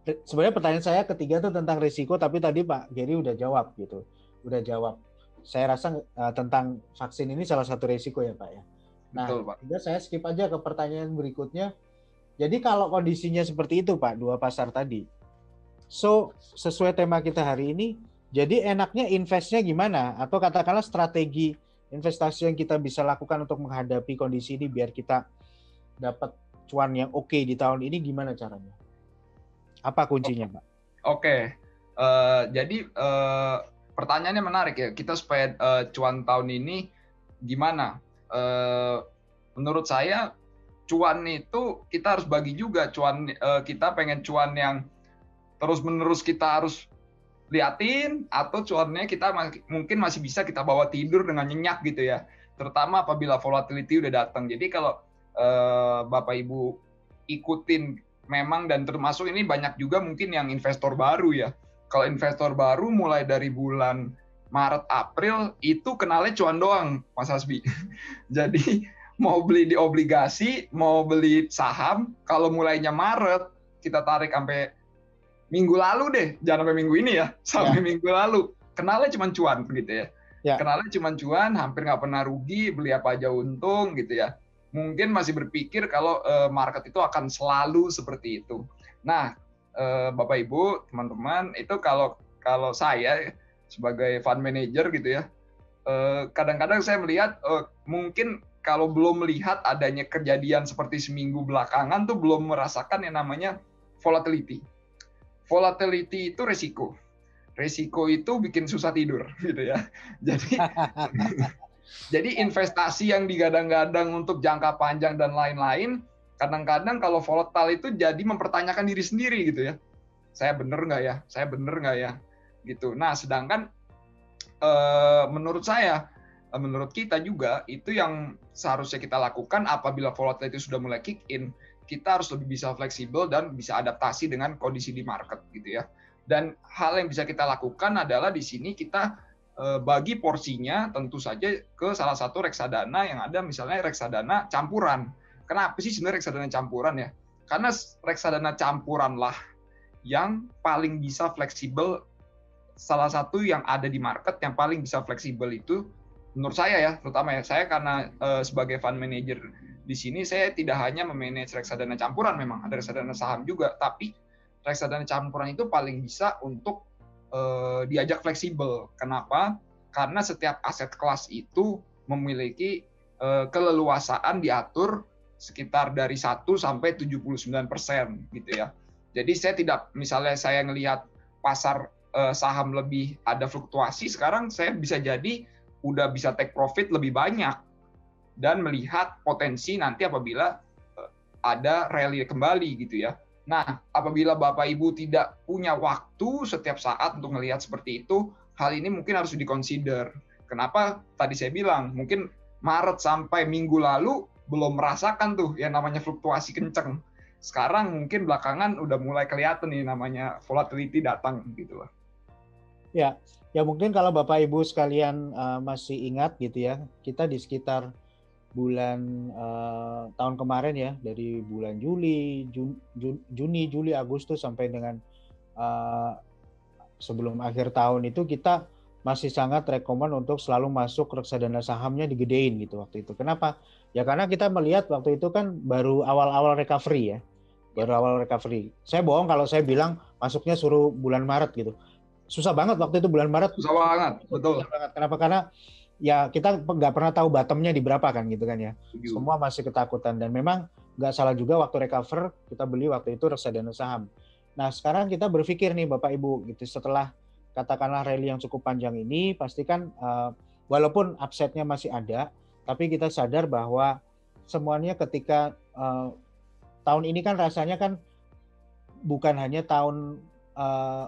sebenarnya pertanyaan saya ketiga itu tentang risiko, tapi tadi Pak Gary udah jawab gitu, udah jawab. Saya rasa tentang vaksin ini salah satu risiko ya Pak ya. Nah, Betul, Pak. saya skip aja ke pertanyaan berikutnya. Jadi kalau kondisinya seperti itu Pak, dua pasar tadi, so sesuai tema kita hari ini, jadi enaknya investnya gimana? Atau katakanlah strategi investasi yang kita bisa lakukan untuk menghadapi kondisi ini biar kita dapat cuan yang oke di tahun ini, gimana caranya? Apa kuncinya, Pak? Oke. Jadi pertanyaannya menarik ya. Kita supaya cuan tahun ini gimana? Menurut saya cuan itu kita harus bagi juga. Cuan kita pengen cuan yang terus-menerus kita harus liatin, atau cuannya kita mungkin masih bisa kita bawa tidur dengan nyenyak gitu ya. Terutama apabila volatility udah datang. Jadi kalau Bapak Ibu ikutin memang, dan termasuk ini banyak juga mungkin yang investor baru ya. Kalau investor baru mulai dari bulan Maret April itu kenalnya cuan doang, Mas Hasbi. Jadi mau beli di obligasi, mau beli saham, kalau mulainya Maret kita tarik sampai minggu lalu deh, jangan sampai minggu ini ya, sampai minggu lalu kenalnya cuma cuan gitu ya. Kenalnya cuma cuan, hampir nggak pernah rugi, beli apa aja untung gitu ya. Mungkin masih berpikir kalau market itu akan selalu seperti itu. Nah, Bapak Ibu, teman-teman, itu kalau saya sebagai fund manager gitu ya, kadang-kadang saya melihat mungkin kalau belum melihat adanya kejadian seperti seminggu belakangan tuh belum merasakan yang namanya volatility. Volatility itu resiko. Resiko itu bikin susah tidur gitu ya. Jadi investasi yang digadang-gadang untuk jangka panjang dan lain-lain, kadang-kadang kalau volatile itu jadi mempertanyakan diri sendiri gitu ya. Saya bener nggak ya? Saya bener nggak ya? Gitu. Nah, sedangkan menurut saya, menurut kita juga, itu yang seharusnya kita lakukan apabila volatility sudah mulai kick in, kita harus lebih bisa fleksibel dan bisa adaptasi dengan kondisi di market gitu ya. Dan hal yang bisa kita lakukan adalah di sini kita bagi porsinya tentu saja ke salah satu reksadana yang ada, misalnya reksadana campuran. Kenapa sih sebenarnya reksadana campuran ya? Karena reksadana campuran lah yang paling bisa fleksibel, salah satu yang ada di market yang paling bisa fleksibel itu menurut saya ya, terutama ya saya karena sebagai fund manager di sini saya tidak hanya memanage reksadana campuran, memang ada reksadana saham juga, tapi reksadana campuran itu paling bisa untuk diajak fleksibel. Kenapa? Karena setiap aset kelas itu memiliki keleluasaan diatur sekitar dari 1 sampai 79% gitu ya. Jadi saya tidak, misalnya saya ngelihat pasar saham lebih ada fluktuasi, sekarang saya bisa jadi udah bisa take profit lebih banyak dan melihat potensi nanti apabila ada rally kembali gitu ya. Nah, apabila Bapak Ibu tidak punya waktu setiap saat untuk melihat seperti itu, hal ini mungkin harus diconsider. Kenapa? Tadi saya bilang, mungkin Maret sampai minggu lalu belum merasakan tuh yang namanya fluktuasi kenceng. Sekarang mungkin belakangan udah mulai kelihatan nih namanya volatility datang gitu loh. Ya, ya mungkin kalau Bapak Ibu sekalian masih ingat gitu ya, kita di sekitar bulan tahun kemarin ya, dari bulan Juli, Juni, Juli, Agustus sampai dengan sebelum akhir tahun itu kita masih sangat rekomen untuk selalu masuk reksadana sahamnya digedein gitu waktu itu. Kenapa? Ya karena kita melihat waktu itu kan baru awal-awal recovery ya. Baru awal recovery. Saya bohong kalau saya bilang masuknya suruh bulan Maret gitu. Susah banget waktu itu bulan Maret. Susah banget, betul. Susah banget. Kenapa? Karena ya kita nggak pernah tahu bottomnya di berapa kan gitu kan ya. Semua masih ketakutan dan memang nggak salah juga waktu recover kita beli waktu itu reksadana saham. Nah sekarang kita berpikir nih Bapak Ibu gitu, setelah katakanlah rally yang cukup panjang ini pastikan walaupun upside-nya masih ada, tapi kita sadar bahwa semuanya ketika tahun ini kan rasanya kan bukan hanya tahun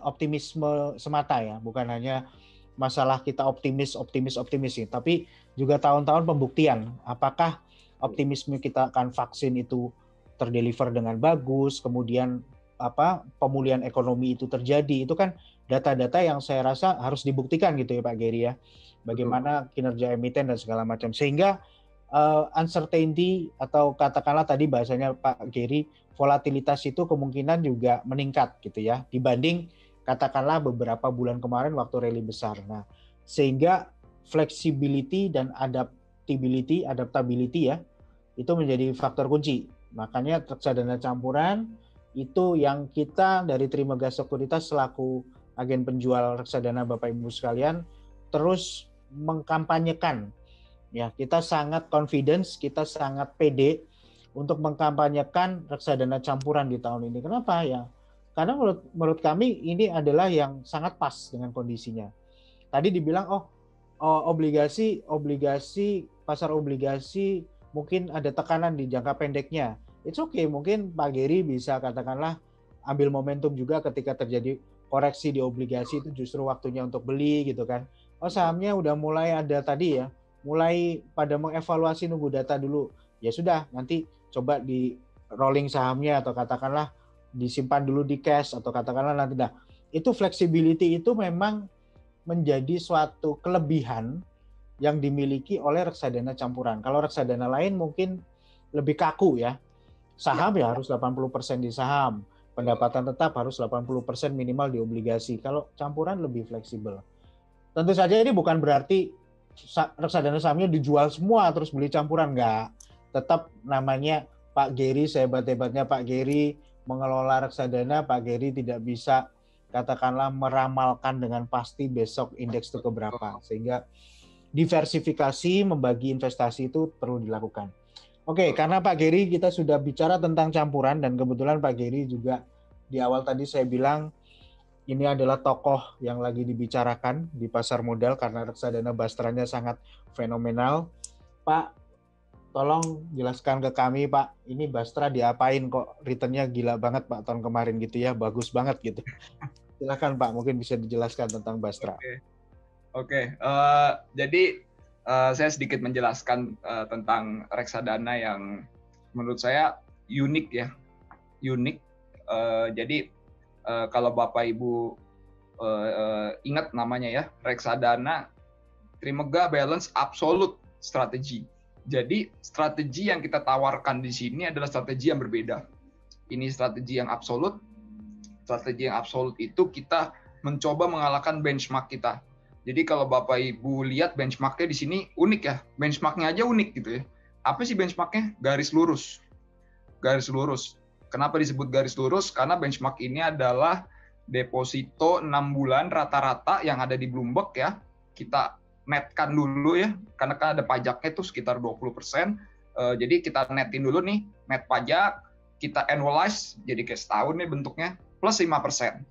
optimisme semata ya, bukan hanya masalah kita optimis sih, tapi juga tahun-tahun pembuktian apakah optimisme kita akan vaksin itu terdeliver dengan bagus, kemudian pemulihan ekonomi itu terjadi. Itu kan data-data yang saya rasa harus dibuktikan gitu ya Pak Geri ya. Bagaimana kinerja emiten dan segala macam. Sehingga uncertainty atau katakanlah tadi bahasanya Pak Geri, volatilitas itu kemungkinan juga meningkat gitu ya dibanding katakanlah beberapa bulan kemarin waktu rally besar. Nah, sehingga flexibility dan adaptability ya itu menjadi faktor kunci. Makanya reksadana campuran itu yang kita dari Trimegah Sekuritas selaku agen penjual reksadana Bapak Ibu sekalian terus mengkampanyekan. Ya, kita sangat confidence, kita sangat pede untuk mengkampanyekan reksadana campuran di tahun ini. Kenapa ya? Karena menurut kami ini adalah yang sangat pas dengan kondisinya. Tadi dibilang obligasi pasar obligasi mungkin ada tekanan di jangka pendeknya. It's okay, mungkin Pak Geri bisa katakanlah ambil momentum juga ketika terjadi koreksi di obligasi itu justru waktunya untuk beli gitu kan. Sahamnya udah mulai ada tadi ya, mulai pada mengevaluasi nunggu data dulu. Ya sudah, nanti coba di rolling sahamnya atau katakanlah disimpan dulu di cash atau katakanlah nanti. Nah, itu flexibility itu memang menjadi suatu kelebihan yang dimiliki oleh reksadana campuran. Kalau reksadana lain mungkin lebih kaku ya. Saham ya harus 80% di saham. Pendapatan tetap harus 80% minimal di obligasi. Kalau campuran lebih fleksibel. Tentu saja ini bukan berarti reksadana sahamnya dijual semua terus beli campuran. Enggak. Tetap namanya Pak Geri, sehebat-hebatnya Pak Geri mengelola reksadana, Pak Geri tidak bisa katakanlah meramalkan dengan pasti besok indeks itu keberapa. Sehingga diversifikasi, membagi investasi itu perlu dilakukan. Oke, karena Pak Geri kita sudah bicara tentang campuran dan kebetulan Pak Geri juga di awal tadi saya bilang ini adalah tokoh yang lagi dibicarakan di pasar modal karena reksadana Bastranya sangat fenomenal. Pak, tolong jelaskan ke kami Pak, ini Bastra diapain kok returnnya gila banget Pak tahun kemarin gitu ya, bagus banget gitu. Silakan Pak, mungkin bisa dijelaskan tentang Bastra. Oke. Jadi saya sedikit menjelaskan tentang reksadana yang menurut saya unik ya, unik. Jadi kalau Bapak Ibu ingat namanya ya, reksadana Trimegah Balance Absolute Strategy. Jadi strategi yang kita tawarkan di sini adalah strategi yang berbeda. Ini strategi yang absolut. Strategi yang absolut itu kita mencoba mengalahkan benchmark kita. Jadi kalau Bapak Ibu lihat benchmarknya di sini unik ya, benchmarknya aja unik gitu ya. Apa sih benchmarknya? Garis lurus. Garis lurus. Kenapa disebut garis lurus? Karena benchmark ini adalah deposito 6 bulan rata-rata yang ada di Bloomberg ya. Kita netkan dulu ya, karena kan ada pajaknya itu sekitar 20%. Jadi kita netin dulu nih, net pajak, kita annualize, jadi kayak setahun nih bentuknya, plus 5%.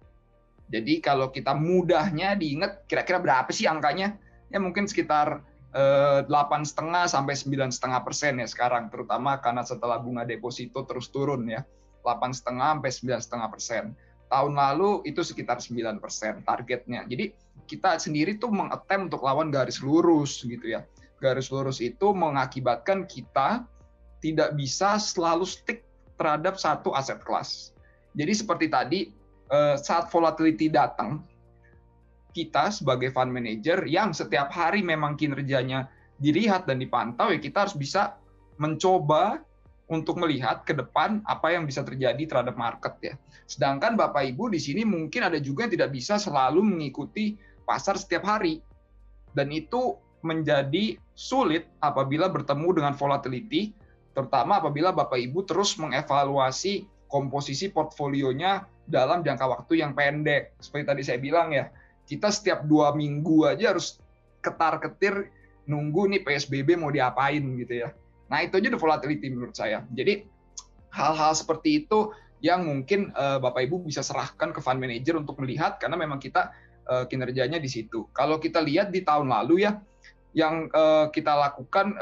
Jadi kalau kita mudahnya diingat kira-kira berapa sih angkanya? Ya mungkin sekitar 8,5 sampai 9,5% ya sekarang, terutama karena setelah bunga deposito terus turun ya, 8,5 sampai 9,5%. Tahun lalu itu sekitar 9% targetnya. Jadi kita sendiri tuh mengattempt untuk lawan garis lurus gitu ya. Garis lurus itu mengakibatkan kita tidak bisa selalu stick terhadap satu aset kelas. Jadi seperti tadi, saat volatility datang, kita sebagai fund manager yang setiap hari memang kinerjanya dilihat dan dipantau, ya kita harus bisa mencoba untuk melihat ke depan apa yang bisa terjadi terhadap market ya. Sedangkan Bapak Ibu di sini mungkin ada juga yang tidak bisa selalu mengikuti pasar setiap hari. Dan itu menjadi sulit apabila bertemu dengan volatility, terutama apabila Bapak Ibu terus mengevaluasi komposisi portfolionya dalam jangka waktu yang pendek. Seperti tadi saya bilang ya, kita setiap 2 minggu aja harus ketar-ketir nunggu nih PSBB mau diapain gitu ya. Nah itu aja the volatility menurut saya. Jadi hal-hal seperti itu yang mungkin Bapak Ibu bisa serahkan ke fund manager untuk melihat, karena memang kita kinerjanya di situ. Kalau kita lihat di tahun lalu ya, yang kita lakukan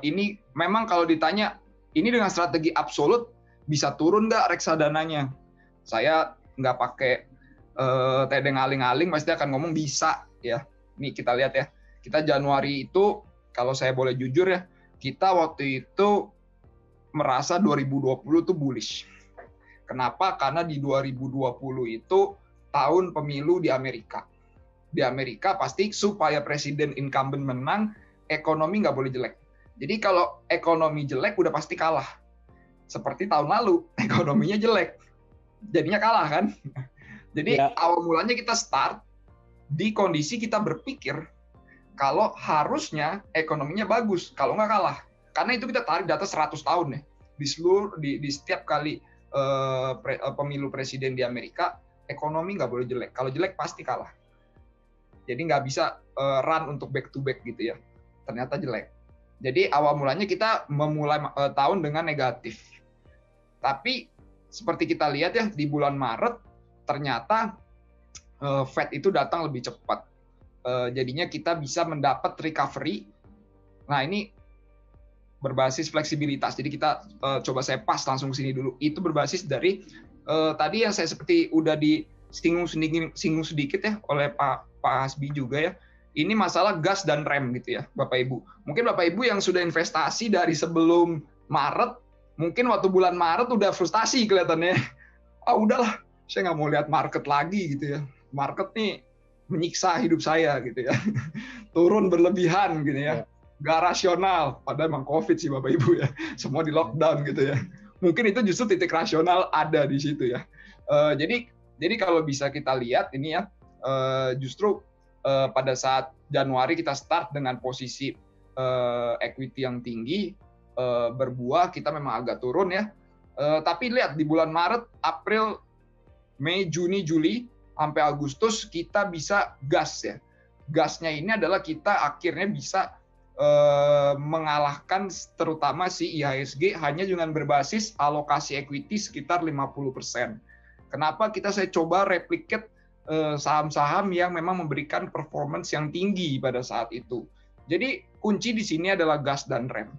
ini memang kalau ditanya ini dengan strategi absolut bisa turun nggak reksadananya? Saya nggak pakai tedeng aling-aling, pasti akan ngomong bisa ya. Nih kita lihat ya, kita Januari itu kalau saya boleh jujur ya, kita waktu itu merasa 2020 tuh bullish. Kenapa? Karena di 2020 itu tahun pemilu di Amerika. Di Amerika pasti supaya presiden incumbent menang, ekonomi nggak boleh jelek. Jadi kalau ekonomi jelek udah pasti kalah. Seperti tahun lalu, ekonominya jelek. Jadinya kalah kan? Jadi awal mulanya kita start di kondisi kita berpikir kalau harusnya ekonominya bagus, kalau nggak kalah. Karena itu kita tarik data 100 tahun ya. Di setiap kali pemilu presiden di Amerika, ekonomi nggak boleh jelek. Kalau jelek pasti kalah. Jadi nggak bisa run untuk back to back gitu ya. Ternyata jelek. Jadi awal mulanya kita memulai tahun dengan negatif. Tapi seperti kita lihat ya di bulan Maret ternyata Fed itu datang lebih cepat. Jadinya kita bisa mendapat recovery. Nah ini berbasis fleksibilitas. Jadi kita coba saya pas langsung sini dulu. Itu berbasis dari tadi yang saya seperti udah disinggung sedikit ya oleh Pak Hasbi juga ya. Ini masalah gas dan rem gitu ya, Bapak Ibu. Mungkin Bapak Ibu yang sudah investasi dari sebelum Maret, mungkin waktu bulan Maret udah frustasi kelihatannya. Udahlah, saya nggak mau lihat market lagi gitu ya. Market nih menyiksa hidup saya gitu ya. Turun berlebihan gitu ya. Nggak rasional. Padahal emang COVID sih Bapak Ibu ya. Semua di lockdown gitu ya. Mungkin itu justru titik rasional ada di situ ya. Jadi kalau bisa kita lihat ini ya, justru pada saat Januari kita start dengan posisi equity yang tinggi, berbuah kita memang agak turun ya. Tapi lihat di bulan Maret, April, Mei, Juni, Juli, sampai Agustus kita bisa gas ya. Gasnya ini adalah kita akhirnya bisa mengalahkan terutama si IHSG hanya dengan berbasis alokasi equity sekitar 50%. Kenapa saya coba replicate saham-saham yang memang memberikan performance yang tinggi pada saat itu. Jadi kunci di sini adalah gas dan rem.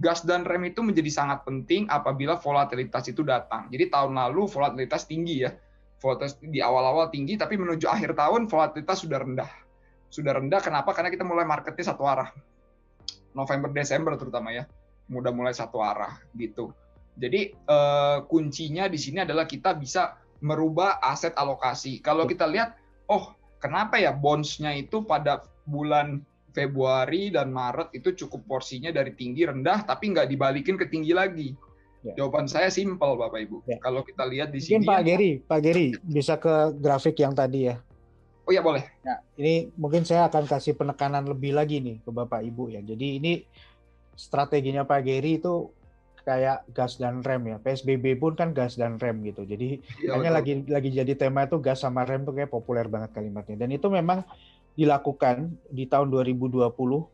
Gas dan rem itu menjadi sangat penting apabila volatilitas itu datang. Jadi tahun lalu volatilitas tinggi ya. Volatilitas di awal-awal tinggi, tapi menuju akhir tahun volatilitas sudah rendah. Sudah rendah kenapa? Karena kita mulai marketnya satu arah. November, Desember terutama ya. Udah mulai satu arah gitu. Jadi kuncinya di sini adalah kita bisa merubah aset alokasi. Kalau kita lihat, kenapa ya bonds-nya itu pada bulan Februari dan Maret itu cukup porsinya dari tinggi rendah, tapi nggak dibalikin ke tinggi lagi. Jawaban saya simpel, Bapak Ibu. Kalau kita lihat di sini. Mungkin Pak Geri bisa ke grafik yang tadi ya. Oh ya boleh. Nah, ini mungkin saya akan kasih penekanan lebih lagi nih ke Bapak Ibu ya. Jadi ini strateginya Pak Geri itu kayak gas dan rem ya. PSBB pun kan gas dan rem gitu. Jadi hanya lagi jadi tema itu gas sama rem tuh kayak populer banget kalimatnya. Dan itu memang dilakukan di tahun 2020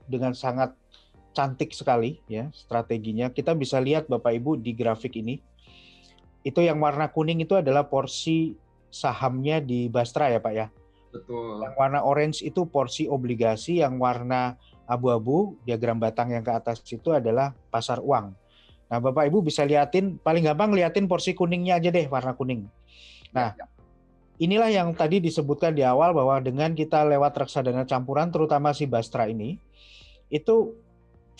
dengan sangat cantik sekali ya strateginya. Kita bisa lihat Bapak Ibu di grafik ini. Itu yang warna kuning itu adalah porsi sahamnya di Bastra ya Pak ya. Betul. Yang warna orange itu porsi obligasi, yang warna abu-abu diagram batang yang ke atas itu adalah pasar uang. Nah, Bapak Ibu bisa liatin, paling gampang liatin porsi kuningnya aja deh, warna kuning. Nah, inilah yang tadi disebutkan di awal bahwa dengan kita lewat reksadana campuran, terutama si Bastra ini, itu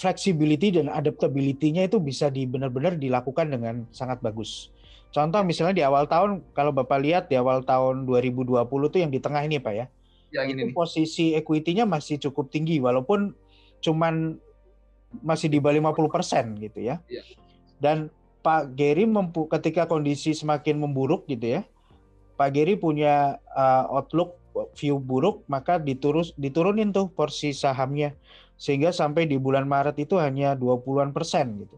flexibility dan adaptability-nya itu bisa benar-benar dilakukan dengan sangat bagus. Contoh misalnya di awal tahun, kalau Bapak lihat di awal tahun 2020 itu yang di tengah ini Pak ya, itu posisi equity-nya masih cukup tinggi, walaupun cuman masih di bawah 50% gitu ya. Dan Pak Geri ketika kondisi semakin memburuk gitu ya, Pak Geri punya outlook view buruk, maka diturunin tuh porsi sahamnya sehingga sampai di bulan Maret itu hanya 20-an% gitu.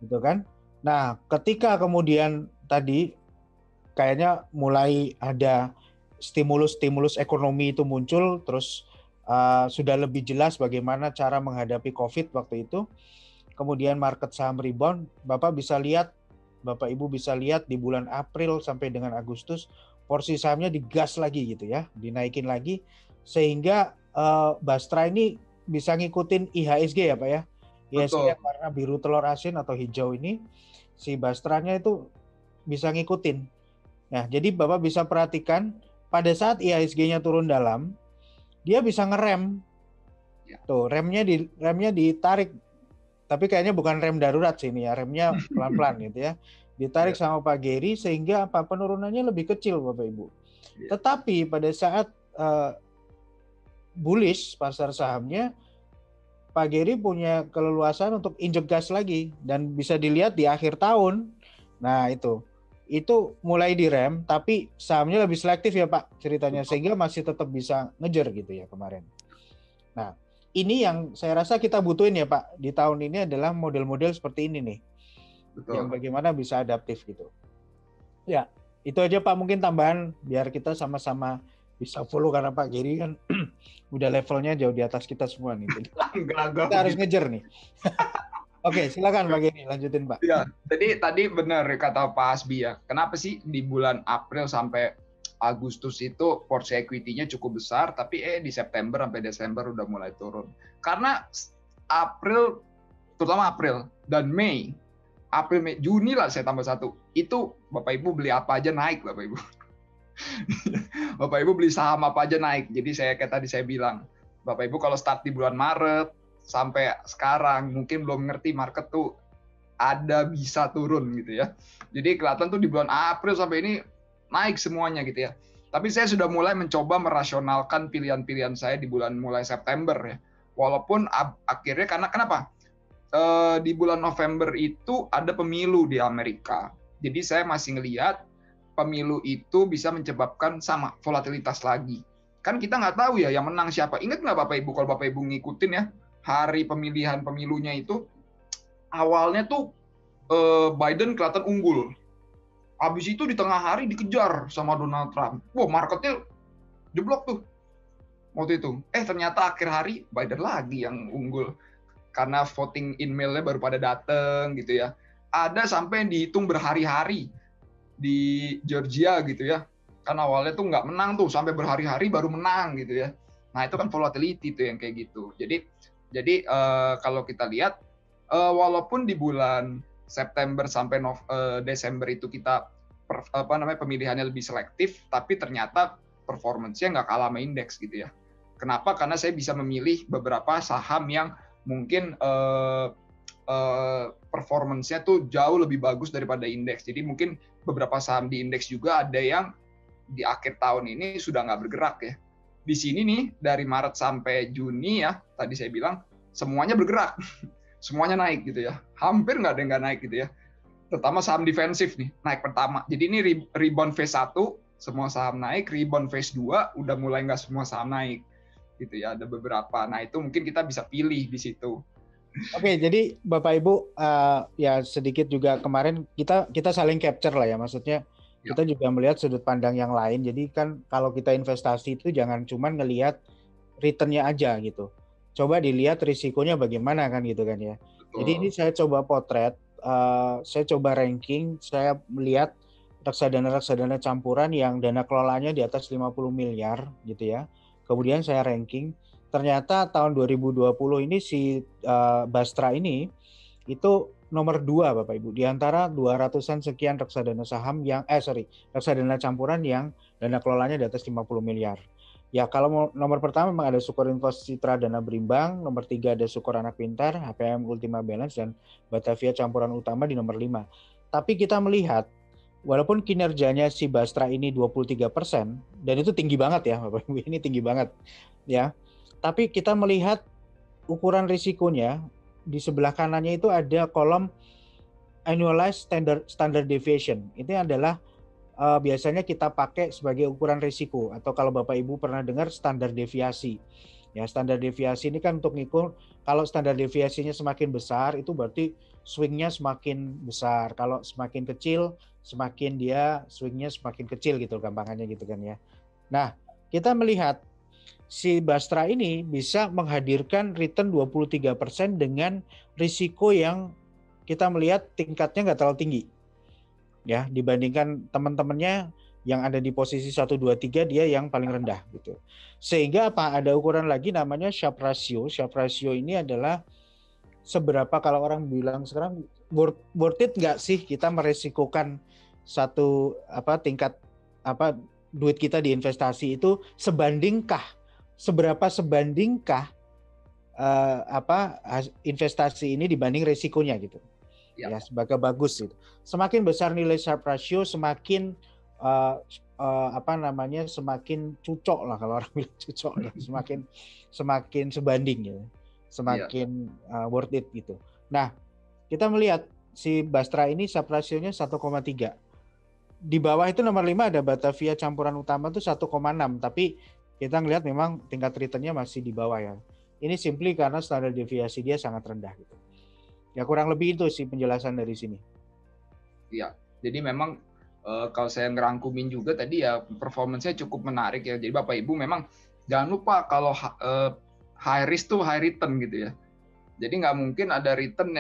Gitu kan? Nah, ketika kemudian tadi kayaknya mulai ada stimulus ekonomi itu muncul, terus sudah lebih jelas bagaimana cara menghadapi COVID waktu itu. Kemudian market saham rebound, Bapak Ibu bisa lihat di bulan April sampai dengan Agustus porsi sahamnya digas lagi gitu ya, dinaikin lagi sehingga Bastra ini bisa ngikutin IHSG ya Pak ya. IHSG yang warna biru telur asin atau hijau ini, si Bastranya itu bisa ngikutin. Nah, jadi Bapak bisa perhatikan pada saat IHSG-nya turun dalam, dia bisa ngerem. Tuh, remnya ditarik. Tapi kayaknya bukan rem darurat sih ini ya, remnya pelan-pelan gitu ya. ditarik sama Pak Geri sehingga apa penurunannya lebih kecil Bapak Ibu. Tetapi pada saat bullish pasar sahamnya, Pak Geri punya keleluasan untuk injek gas lagi dan bisa dilihat di akhir tahun. Nah itu mulai direm, tapi sahamnya lebih selektif ya Pak ceritanya, sehingga masih tetap bisa ngejar gitu ya kemarin. Nah ini yang saya rasa kita butuhin ya Pak di tahun ini adalah model-model seperti ini nih. Betul. Yang bagaimana bisa adaptif gitu. Ya, itu aja Pak mungkin tambahan biar kita sama-sama bisa follow karena Pak Geri kan udah levelnya jauh di atas kita semua nih. Kita harus ngejar nih. Oke, silakan Pak Geri lanjutin Pak. Ya, jadi tadi benar kata Pak Hasbi ya. Kenapa sih di bulan April sampai Agustus itu porsi equity-nya cukup besar, tapi di September sampai Desember udah mulai turun. Karena April, terutama April dan Mei, Juni lah saya tambah satu. Itu Bapak Ibu beli apa aja naik Bapak Ibu. Bapak Ibu beli saham apa aja naik. Jadi kayak tadi saya bilang, Bapak Ibu kalau start di bulan Maret sampai sekarang mungkin belum ngerti market tuh ada bisa turun gitu ya. Jadi kelihatan tuh di bulan April sampai ini naik semuanya gitu ya. Tapi saya sudah mulai mencoba merasionalkan pilihan-pilihan saya di bulan mulai September ya. Walaupun akhirnya karena kenapa? Di bulan November itu ada pemilu di Amerika. Jadi saya masih ngelihat pemilu itu bisa menyebabkan sama volatilitas lagi. Kan kita nggak tahu ya yang menang siapa. Ingat nggak Bapak Ibu kalau Bapak Ibu ngikutin ya hari pemilihan pemilunya itu awalnya tuh Biden kelihatan unggul. Habis itu di tengah hari dikejar sama Donald Trump. Wah, marketnya jeblok tuh waktu itu. Ternyata akhir hari Biden lagi yang unggul. Karena voting in-mail-nya baru pada datang gitu ya. Ada sampai dihitung berhari-hari di Georgia gitu ya. Kan awalnya tuh nggak menang tuh, sampai berhari-hari baru menang gitu ya. Nah itu kan volatility tuh yang kayak gitu. Jadi kalau kita lihat, walaupun di bulan September sampai Desember itu kita pemilihannya lebih selektif, tapi ternyata performance-nya nggak kalah sama indeks gitu ya. Kenapa? Karena saya bisa memilih beberapa saham yang mungkin performance-nya tuh jauh lebih bagus daripada indeks. Jadi mungkin beberapa saham di indeks juga ada yang di akhir tahun ini sudah nggak bergerak ya. Di sini nih dari Maret sampai Juni ya, tadi saya bilang semuanya bergerak, semuanya naik gitu ya. Hampir nggak ada yang nggak naik gitu ya. Terutama saham defensif nih, naik pertama. Jadi ini rebound phase 1, semua saham naik, rebound phase 2, udah mulai nggak semua saham naik. Gitu ya, ada beberapa. Nah itu mungkin kita bisa pilih di situ. Oke, jadi Bapak Ibu ya sedikit juga kemarin kita saling capture lah ya, maksudnya kita juga melihat sudut pandang yang lain. Jadi kan kalau kita investasi itu jangan cuma ngelihat return-nya aja gitu. Coba dilihat risikonya bagaimana kan gitu kan ya. Betul. Jadi ini saya coba potret, saya coba ranking, saya melihat reksadana campuran yang dana kelolanya di atas 50 miliar gitu ya. Kemudian saya ranking, ternyata tahun 2020 ini si Bastra ini itu nomor 2 Bapak Ibu di antara 200-an sekian reksadana saham yang reksadana campuran yang dana kelolanya di atas 50 miliar. Ya kalau nomor pertama memang ada Sukor Info Citra Dana Berimbang, nomor 3 ada Sukor Anak Pintar, HPM Ultima Balance dan Batavia Campuran Utama di nomor 5. Tapi kita melihat walaupun kinerjanya si Bastra ini 23% dan itu tinggi banget ya Bapak Ibu, ini tinggi banget ya. Tapi kita melihat ukuran risikonya di sebelah kanannya itu ada kolom annualized standard deviation. Ini adalah biasanya kita pakai sebagai ukuran risiko atau kalau Bapak Ibu pernah dengar standar deviasi. Ya, standar deviasi ini kan untuk ngikut kalau standar deviasinya semakin besar itu berarti swingnya semakin besar. Kalau semakin kecil, semakin dia swingnya semakin kecil gitu gampangannya gitu kan ya. Nah, kita melihat si Bastra ini bisa menghadirkan return 23% dengan risiko yang kita melihat tingkatnya nggak terlalu tinggi. Ya, dibandingkan teman-temannya yang ada di posisi 1, 2, 3 dia yang paling rendah gitu. Sehingga apa? Ada ukuran lagi namanya Sharpe ratio. Sharpe ratio ini adalah seberapa kalau orang bilang sekarang worth it nggak sih kita meresikokan satu tingkat duit kita di investasi itu seberapa sebandingkah investasi ini dibanding resikonya gitu. ya sebagai bagus gitu. Semakin besar nilai Sharpe ratio, semakin semakin cucok lah kalau orang bilang cucok ya, semakin sebanding ya, semakin worth it gitu. Nah, kita melihat si Bastra ini Sharpe ratio-nya 1,3. Di bawah itu nomor 5 ada Batavia campuran utama itu 1,6, tapi kita ngelihat memang tingkat return-nya masih di bawah ya. Ini simply karena standar deviasi dia sangat rendah gitu. Ya kurang lebih itu sih penjelasan dari sini. Iya, jadi memang kalau saya ngerangkumin juga tadi ya performance-nya cukup menarik ya. Jadi Bapak Ibu memang jangan lupa kalau high risk tuh high return gitu ya. Jadi nggak mungkin ada return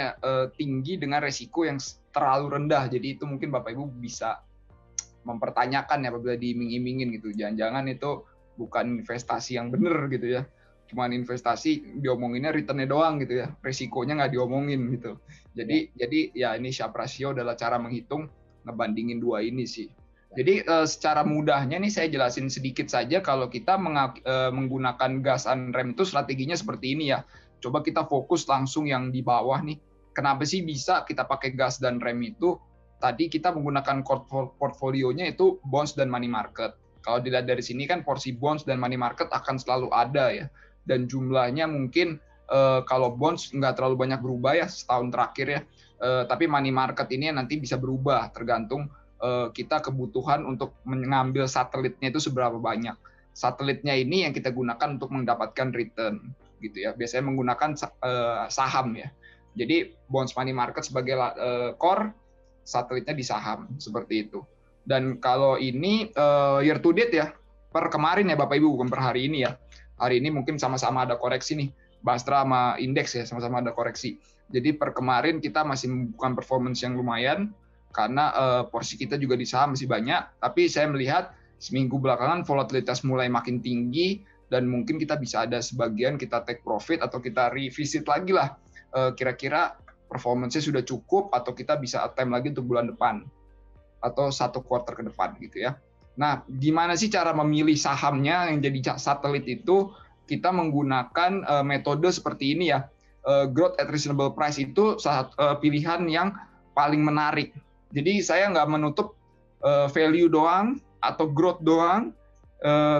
tinggi dengan resiko yang terlalu rendah. Jadi itu mungkin Bapak Ibu bisa mempertanyakan ya apabila diiming-imingin gitu. Jangan-jangan itu bukan investasi yang benar gitu ya. Cuman investasi diomonginnya returnnya doang gitu ya, resikonya nggak diomongin gitu. Jadi ya ini Sharpe ratio adalah cara menghitung ngebandingin dua ini sih. Jadi secara mudahnya nih saya jelasin sedikit saja kalau kita menggunakan gas and rem itu strateginya seperti ini ya. Coba kita fokus langsung yang di bawah nih. Kenapa sih bisa kita pakai gas dan rem itu? Tadi kita menggunakan portfolionya itu bonds dan money market. Kalau dilihat dari sini kan porsi bonds dan money market akan selalu ada ya. Dan jumlahnya mungkin kalau bonds nggak terlalu banyak berubah ya setahun terakhir ya, tapi money market ini nanti bisa berubah tergantung kita kebutuhan untuk mengambil satelitnya itu seberapa banyak. Satelitnya ini yang kita gunakan untuk mendapatkan return gitu ya, biasanya menggunakan saham ya. Jadi bonds money market sebagai core, satelitnya di saham seperti itu. Dan kalau ini year to date ya, per kemarin ya Bapak Ibu, bukan per hari ini ya. Hari ini mungkin sama-sama ada koreksi nih, Bastra sama indeks ya sama-sama ada koreksi. Jadi per kemarin kita masih membuka performance yang lumayan karena porsi kita juga di saham masih banyak. Tapi saya melihat seminggu belakangan volatilitas mulai makin tinggi dan mungkin kita bisa ada sebagian kita take profit atau kita revisit lagi lah kira-kira performance-nya sudah cukup atau kita bisa attempt lagi untuk bulan depan atau 1 quarter ke depan gitu ya. Nah, gimana sih cara memilih sahamnya yang jadi satelit itu? Kita menggunakan metode seperti ini ya. Growth at reasonable price itu pilihan yang paling menarik. Jadi saya nggak menutup value doang atau growth doang,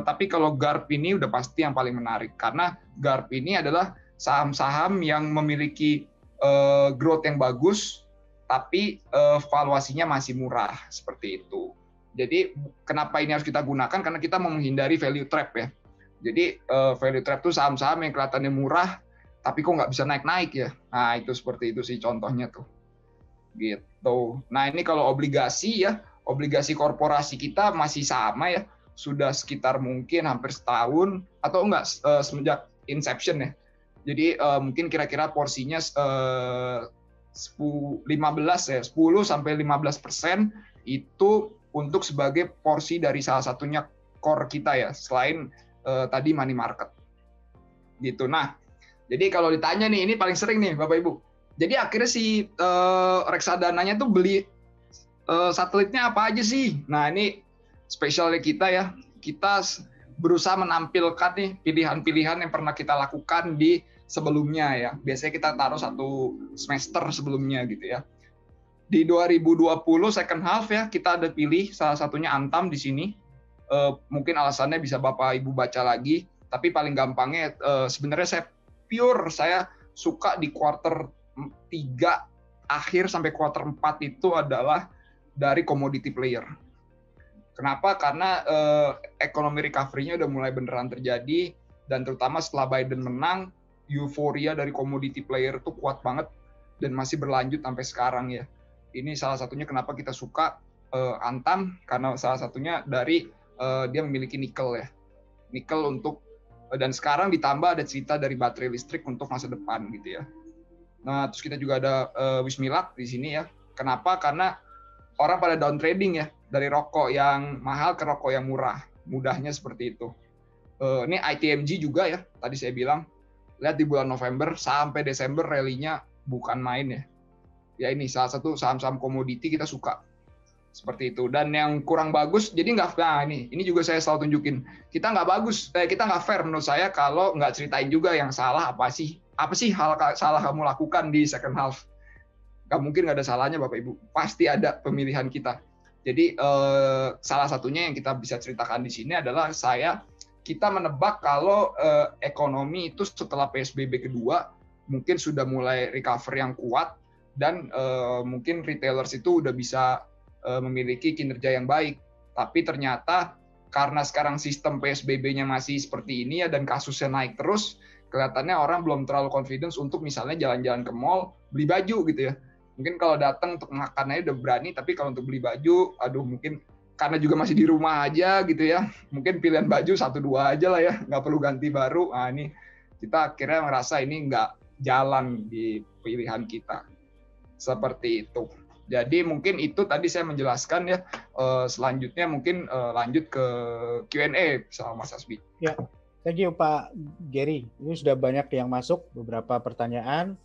tapi kalau GARP ini udah pasti yang paling menarik. Karena GARP ini adalah saham-saham yang memiliki growth yang bagus, tapi valuasinya masih murah, seperti itu. Jadi kenapa ini harus kita gunakan? Karena kita mau menghindari value trap ya. Jadi value trap itu saham-saham yang kelihatannya murah, tapi kok nggak bisa naik-naik ya. Nah itu seperti itu sih contohnya tuh. Gitu. Nah ini kalau obligasi ya, obligasi korporasi kita masih sama ya, sudah sekitar mungkin hampir setahun atau enggak semenjak inception ya. Jadi mungkin kira-kira porsinya 10 sampai 15% itu untuk sebagai porsi dari salah satunya core kita ya, selain tadi money market. Gitu. Nah, jadi kalau ditanya nih, ini paling sering nih Bapak Ibu. Jadi akhirnya si reksadananya tuh beli satelitnya apa aja sih? Nah, ini spesialnya kita ya. Kita berusaha menampilkan nih pilihan-pilihan yang pernah kita lakukan di sebelumnya ya. Biasanya kita taruh 1 semester sebelumnya gitu ya. Di 2020 second half ya, kita ada pilih salah satunya Antam di sini. Mungkin alasannya bisa Bapak Ibu baca lagi, tapi paling gampangnya sebenarnya saya suka di quarter 3 akhir sampai quarter 4 itu adalah dari commodity player. Kenapa? Karena ekonomi recovery-nya udah mulai beneran terjadi, dan terutama setelah Biden menang, euforia dari commodity player itu kuat banget dan masih berlanjut sampai sekarang ya. Ini salah satunya kenapa kita suka Antam, karena salah satunya dari dia memiliki nikel ya. Nikel untuk, dan sekarang ditambah ada cerita dari baterai listrik untuk masa depan gitu ya. Nah, terus kita juga ada Wismilak di sini ya. Kenapa? Karena orang pada down trading ya, dari rokok yang mahal ke rokok yang murah. Mudahnya seperti itu. Ini ITMG juga ya, tadi saya bilang. Lihat di bulan November sampai Desember rally-nya bukan main ya. Ya ini salah satu saham-saham komoditi kita suka. Seperti itu. Dan yang kurang bagus, jadi nggak, nah ini juga saya selalu tunjukin. Kita nggak bagus, kita nggak fair menurut saya kalau nggak ceritain juga yang salah apa sih hal salah kamu lakukan di second half. nggak mungkin nggak ada salahnya Bapak Ibu, pasti ada pemilihan kita. Jadi salah satunya yang kita bisa ceritakan di sini adalah kita menebak kalau ekonomi itu setelah PSBB kedua mungkin sudah mulai recovery yang kuat, dan mungkin retailers itu udah bisa memiliki kinerja yang baik. Tapi ternyata karena sekarang sistem PSBB-nya masih seperti ini ya, dan kasusnya naik terus, kelihatannya orang belum terlalu confidence untuk misalnya jalan-jalan ke mall, beli baju gitu ya. Mungkin kalau datang untuk makan aja udah berani, tapi kalau untuk beli baju, aduh mungkin karena juga masih di rumah aja gitu ya, mungkin pilihan baju 1-2 aja lah ya, nggak perlu ganti baru. Nah ini kita akhirnya merasa ini nggak jalan di pilihan kita. Seperti itu. Jadi mungkin itu tadi saya menjelaskan ya. Selanjutnya mungkin lanjut ke Q&A sama Mas Asbi. Ya, thank you Pak Gary. Ini sudah banyak yang masuk, beberapa pertanyaan.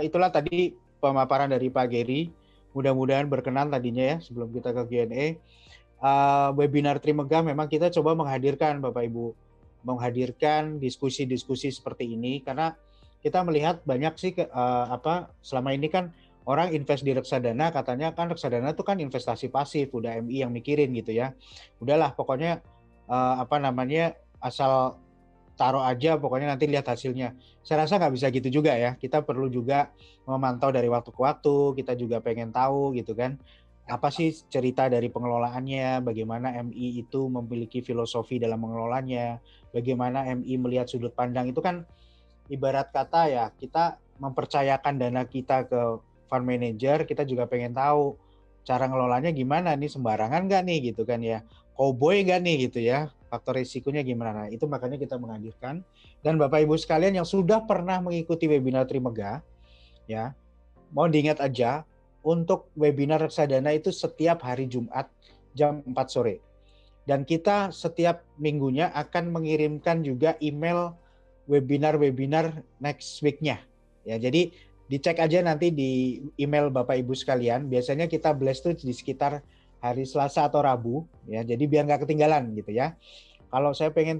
Itulah tadi pemaparan dari Pak Gary. Mudah-mudahan berkenan tadinya ya sebelum kita ke Q&A. Webinar Trimegah memang kita coba menghadirkan Bapak Ibu, menghadirkan diskusi-diskusi seperti ini karena kita melihat banyak sih selama ini kan orang invest di reksadana, katanya kan reksadana itu kan investasi pasif, udah MI yang mikirin gitu ya. Udahlah pokoknya asal taruh aja, pokoknya nanti lihat hasilnya. Saya rasa nggak bisa gitu juga ya. Kita perlu juga memantau dari waktu ke waktu, kita juga pengen tahu gitu kan. Apa sih cerita dari pengelolaannya, bagaimana MI itu memiliki filosofi dalam mengelolanya, bagaimana MI melihat sudut pandang itu kan ibarat kata ya, kita mempercayakan dana kita ke fund manager, kita juga pengen tahu cara ngelolanya gimana nih, sembarangan nggak nih gitu kan ya, cowboy nggak nih gitu ya, faktor risikonya gimana. Nah, itu makanya kita menghadirkan. Dan Bapak Ibu sekalian yang sudah pernah mengikuti webinar Trimegah, ya, mau diingat aja, untuk webinar reksadana itu setiap hari Jumat jam 4 sore. Dan kita setiap minggunya akan mengirimkan juga email webinar next week-nya. Ya, jadi dicek aja nanti di email Bapak Ibu sekalian. Biasanya kita blast tuh di sekitar hari Selasa atau Rabu, ya. Jadi biar nggak ketinggalan gitu ya. Kalau saya pengen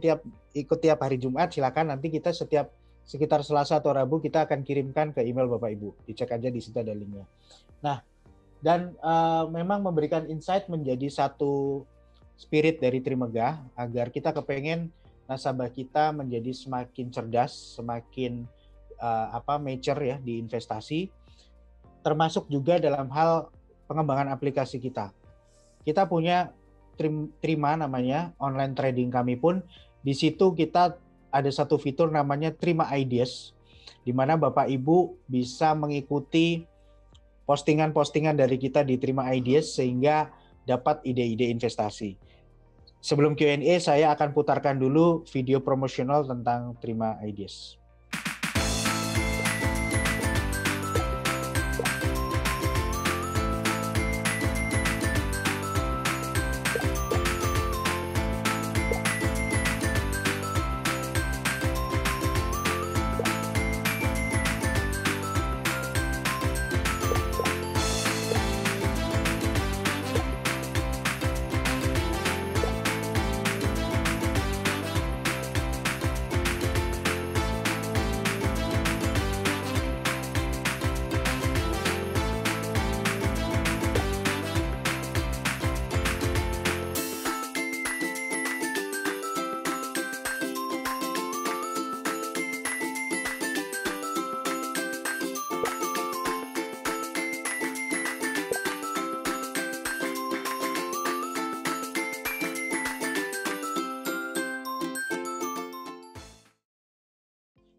ikut tiap hari Jumat, silakan nanti kita setiap sekitar Selasa atau Rabu kita akan kirimkan ke email Bapak Ibu. Dicek aja di situ ada linknya. Nah, dan memang memberikan insight menjadi satu spirit dari Trimegah agar kita kepengen nasabah kita menjadi semakin cerdas, semakin mature ya di investasi, termasuk juga dalam hal pengembangan aplikasi kita. Kita punya Trima namanya, online trading kami pun, di situ kita ada satu fitur namanya Trima Ideas, di mana Bapak Ibu bisa mengikuti postingan-postingan dari kita di Trima Ideas sehingga dapat ide-ide investasi. Sebelum Q&A, saya akan putarkan dulu video promosional tentang Trima Ideas.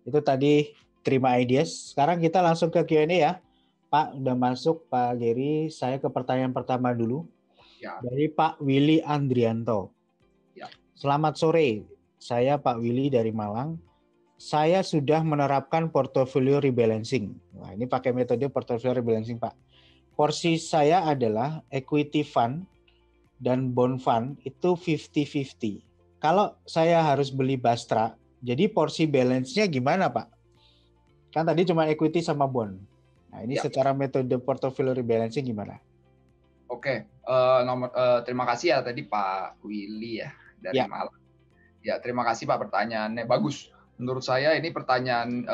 Itu tadi Trima Ideas. Sekarang kita langsung ke Q&A ya. Pak, udah masuk Pak Gary. Saya ke pertanyaan pertama dulu. Ya. Dari Pak Willy Andrianto. Ya. Selamat sore. Saya Pak Willy dari Malang. Saya sudah menerapkan portfolio rebalancing. Nah, ini pakai metode portfolio rebalancing, Pak. Porsi saya adalah equity fund dan bond fund itu 50-50. Kalau saya harus beli Bastra, jadi porsi balance-nya gimana, Pak? Kan tadi cuma equity sama bond. Nah, ini secara metode portfolio rebalancing gimana? Oke, terima kasih ya tadi Pak Willy ya dari Malang. Ya, terima kasih Pak, pertanyaannya bagus. Menurut saya ini pertanyaan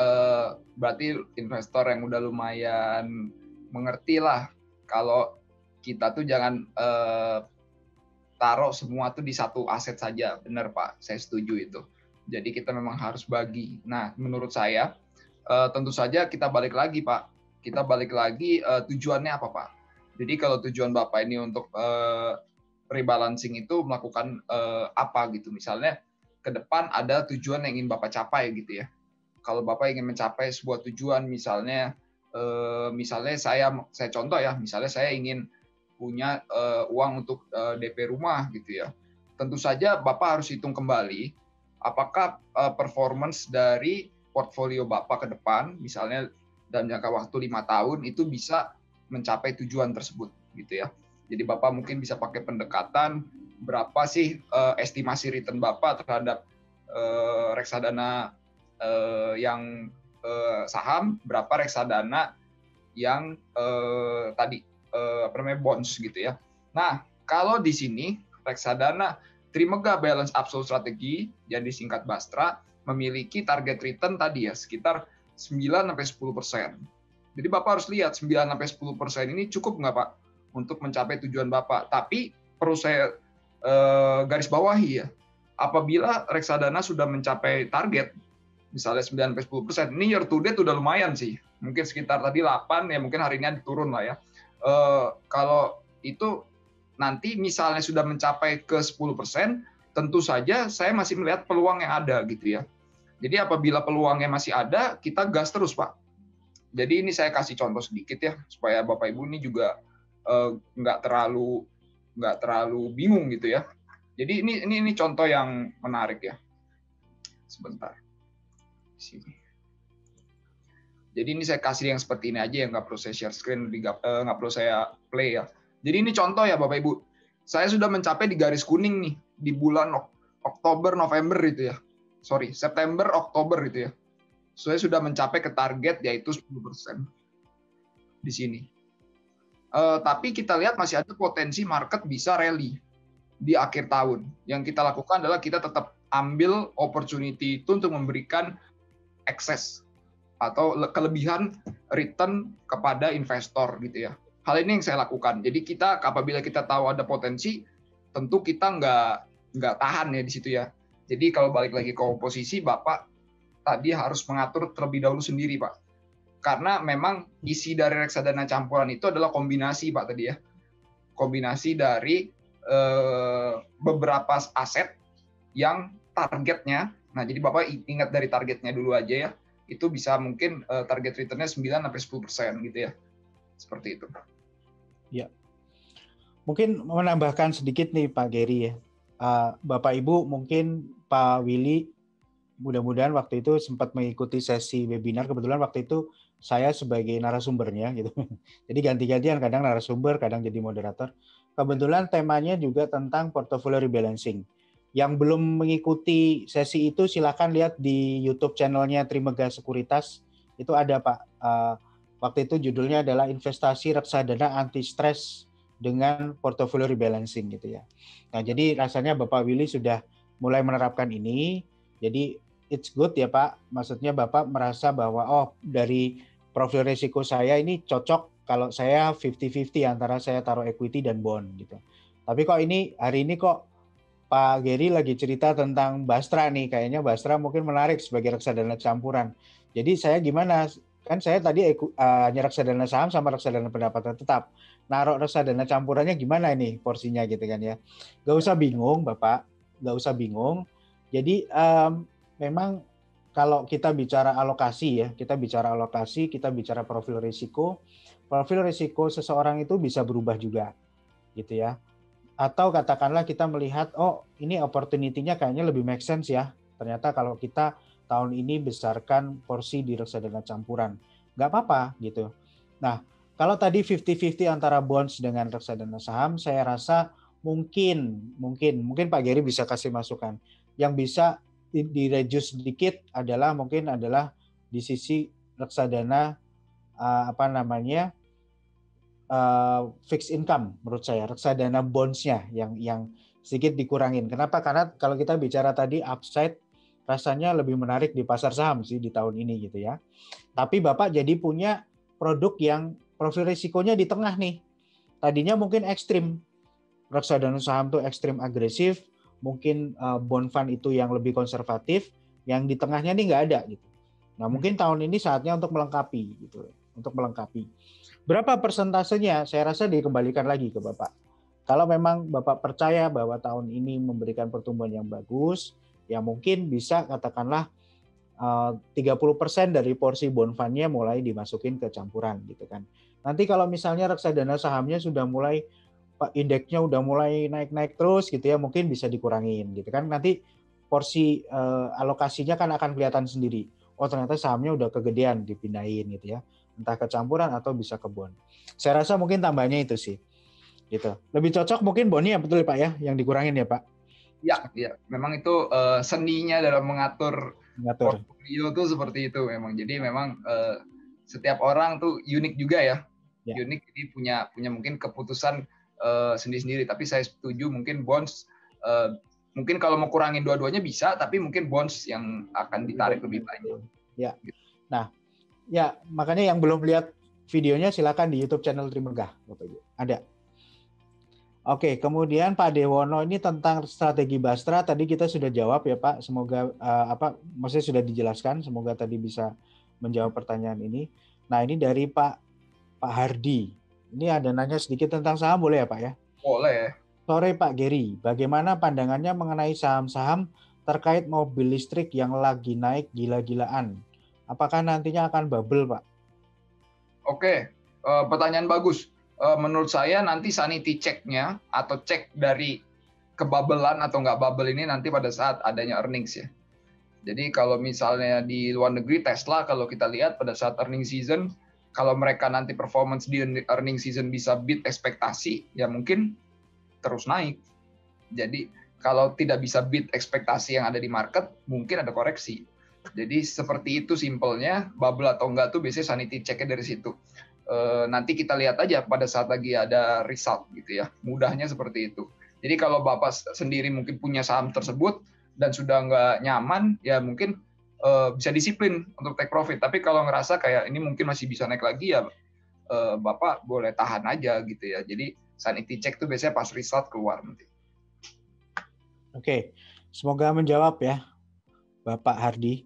berarti investor yang udah lumayan mengerti lah kalau kita tuh jangan taruh semua tuh di satu aset saja. Benar Pak, saya setuju itu. Jadi kita memang harus bagi. Nah, menurut saya tentu saja kita balik lagi Pak. Kita balik lagi tujuannya apa Pak? Jadi kalau tujuan Bapak ini untuk rebalancing itu melakukan apa gitu. Misalnya ke depan ada tujuan yang ingin Bapak capai gitu ya. Kalau Bapak ingin mencapai sebuah tujuan, misalnya saya contoh ya, misalnya saya ingin punya uang untuk DP rumah gitu ya. Tentu saja Bapak harus hitung kembali apakah performance dari portfolio Bapak ke depan, misalnya dalam jangka waktu 5 tahun itu bisa mencapai tujuan tersebut gitu ya. Jadi Bapak mungkin bisa pakai pendekatan berapa sih estimasi return Bapak terhadap reksadana yang saham, berapa reksadana yang tadi bonds gitu ya. Nah, kalau di sini reksadana Trimegah Balance Absolute Strategy yang disingkat BASTRA memiliki target return tadi ya sekitar 9-10%. Jadi Bapak harus lihat 9-10% ini cukup nggak Pak untuk mencapai tujuan Bapak. Tapi perlu saya garis bawahi ya, apabila reksadana sudah mencapai target, misalnya 9-10%, ini year to date udah lumayan sih. Mungkin sekitar tadi 8, ya mungkin hari ini turun lah ya. Kalau itu nanti misalnya sudah mencapai ke 10%, tentu saja saya masih melihat peluang yang ada gitu ya. Jadi apabila peluangnya masih ada, kita gas terus Pak. Jadi ini saya kasih contoh sedikit ya, supaya Bapak Ibu ini juga nggak terlalu bingung gitu ya. Jadi ini contoh yang menarik ya. Sebentar. Sini. Jadi ini saya kasih yang seperti ini aja, yang nggak perlu saya share screen, nggak perlu saya play ya. Jadi ini contoh ya Bapak Ibu. Saya sudah mencapai di garis kuning nih di bulan Oktober, November itu ya. Sorry, September, Oktober itu ya. Saya sudah mencapai ke target yaitu 10% di sini. Tapi kita lihat masih ada potensi market bisa rally di akhir tahun. Yang kita lakukan adalah kita tetap ambil opportunity itu untuk memberikan excess atau kelebihan return kepada investor gitu ya. Hal ini yang saya lakukan. Jadi kita apabila kita tahu ada potensi, tentu kita nggak tahan ya di situ ya. Jadi kalau balik lagi ke posisi Bapak tadi harus mengatur terlebih dahulu sendiri Pak. Karena memang isi dari reksadana campuran itu adalah kombinasi Pak tadi ya. Kombinasi dari beberapa aset yang targetnya, nah jadi Bapak ingat dari targetnya dulu aja ya, itu bisa mungkin target return-nya 9-10% gitu ya. Seperti itu. Ya. Mungkin menambahkan sedikit nih Pak Gary ya. Bapak Ibu mungkin Pak Willy mudah-mudahan waktu itu sempat mengikuti sesi webinar. Kebetulan waktu itu saya sebagai narasumbernya gitu. Jadi ganti-gantian, kadang narasumber, kadang jadi moderator. Kebetulan temanya juga tentang portfolio rebalancing. Yang belum mengikuti sesi itu silakan lihat di YouTube channelnya Trimegah Sekuritas. Itu ada Pak. Waktu itu judulnya adalah investasi reksadana anti stres dengan portfolio rebalancing gitu ya. Nah, jadi rasanya Bapak Willy sudah mulai menerapkan ini. Jadi it's good ya Pak. Maksudnya Bapak merasa bahwa dari profil risiko saya ini cocok kalau saya 50-50 antara saya taruh equity dan bond gitu. Tapi kok hari ini kok Pak Gary lagi cerita tentang Bastra nih, kayaknya Bastra mungkin menarik sebagai reksadana campuran. Jadi saya gimana? Kan saya tadi hanya reksadana saham sama reksadana pendapatan tetap. Naruh reksadana campurannya gimana ini porsinya gitu kan ya. Gak usah bingung Bapak, gak usah bingung. Jadi memang kalau kita bicara alokasi ya, kita bicara profil risiko seseorang itu bisa berubah juga gitu ya. Atau katakanlah kita melihat, ini opportunity-nya kayaknya lebih make sense ya. Ternyata kalau kita tahun ini besarkan porsi di reksadana campuran. Nggak apa-apa gitu. Nah, kalau tadi 50-50 antara bonds dengan reksadana saham, saya rasa mungkin Pak Gary bisa kasih masukan. Yang bisa di-reduce sedikit adalah di sisi reksadana fixed income menurut saya, reksadana bonds-nya yang sedikit dikurangin. Kenapa? Karena kalau kita bicara tadi upside, rasanya lebih menarik di pasar saham sih di tahun ini gitu ya. Tapi Bapak jadi punya produk yang profil risikonya di tengah nih. Tadinya mungkin ekstrim, reksadana saham tuh ekstrim agresif, mungkin bond fund itu yang lebih konservatif, yang di tengahnya nih nggak ada gitu. Nah mungkin tahun ini saatnya untuk melengkapi gitu, untuk melengkapi. Berapa persentasenya? Saya rasa dikembalikan lagi ke Bapak. Kalau memang Bapak percaya bahwa tahun ini memberikan pertumbuhan yang bagus, ya mungkin bisa katakanlah 30% dari porsi bond fund-nya mulai dimasukin ke campuran gitu kan. Nanti kalau misalnya reksadana sahamnya sudah mulai indeksnya udah mulai naik-naik terus gitu ya, mungkin bisa dikurangin gitu kan. Nanti porsi alokasinya kan akan kelihatan sendiri. Oh ternyata sahamnya udah kegedean, dipindahin gitu ya. Entah ke campuran atau bisa ke bond. Saya rasa mungkin tambahnya itu sih. Gitu. Lebih cocok mungkin bondnya betul ya Pak ya, yang dikurangin ya Pak? Ya. Memang itu seninya dalam mengatur portfolio tuh seperti itu memang. Jadi memang setiap orang tuh unik juga ya. Unik, jadi punya mungkin keputusan sendiri-sendiri. Tapi saya setuju mungkin bonds mungkin kalau mau kurangin dua-duanya bisa, tapi mungkin bonds yang akan ditarik lebih banyak. Ya. Nah, ya makanya yang belum lihat videonya silakan di YouTube channel Trimegah, Bapak Ibu. Ada. Oke, kemudian Pak Dewono ini tentang strategi Bastra tadi kita sudah jawab ya Pak. Semoga maksudnya sudah dijelaskan. Semoga tadi bisa menjawab pertanyaan ini. Nah ini dari Pak Hardi. Ini ada nanya sedikit tentang saham boleh ya Pak ya? Boleh. Sore Pak Geri, bagaimana pandangannya mengenai saham-saham terkait mobil listrik yang lagi naik gila-gilaan? Apakah nantinya akan bubble Pak? Oke, pertanyaan bagus. Menurut saya nanti sanity check-nya atau cek dari kebabelan atau nggak bubble ini nanti pada saat adanya earnings ya. Jadi kalau misalnya di luar negeri Tesla kalau kita lihat pada saat earning season, kalau mereka nanti performance di earning season bisa beat ekspektasi, ya mungkin terus naik. Jadi kalau tidak bisa beat ekspektasi yang ada di market, mungkin ada koreksi. Jadi seperti itu simpelnya, bubble atau enggak tuh biasanya sanity check-nya dari situ. Nanti kita lihat aja pada saat lagi ada result gitu ya. Mudahnya seperti itu. Jadi kalau Bapak sendiri mungkin punya saham tersebut dan sudah nggak nyaman, ya mungkin bisa disiplin untuk take profit. Tapi kalau ngerasa kayak ini mungkin masih bisa naik lagi ya Bapak boleh tahan aja gitu ya. Jadi sanity check tuh biasanya pas result keluar nanti. Oke, semoga menjawab ya Bapak Hardi.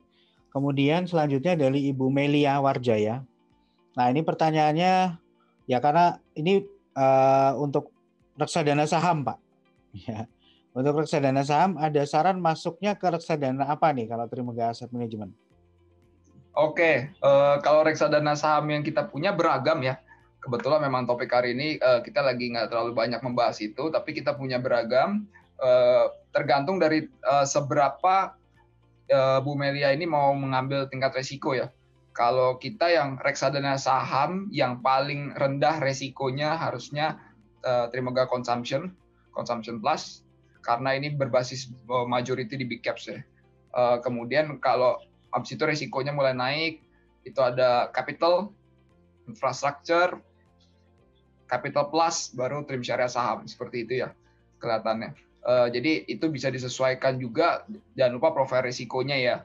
Kemudian selanjutnya dari Ibu Melia Warjaya. Nah ini pertanyaannya ya karena ini untuk reksadana saham Pak. Ya. Untuk reksadana saham ada saran masuknya ke reksadana apa nih kalau Trimegah Asset Management? Oke, kalau reksadana saham yang kita punya beragam ya. Kebetulan memang topik hari ini kita lagi nggak terlalu banyak membahas itu, tapi kita punya beragam. Tergantung dari seberapa Bu Melia ini mau mengambil tingkat resiko ya. Kalau kita yang reksadana saham yang paling rendah resikonya harusnya Trimegah Consumption Plus, karena ini berbasis majority di big caps ya. Kemudian kalau habis itu resikonya mulai naik, itu ada capital, infrastructure, capital plus, baru trim syariah saham, seperti itu ya kelihatannya. Jadi itu bisa disesuaikan juga, jangan lupa profil risikonya ya,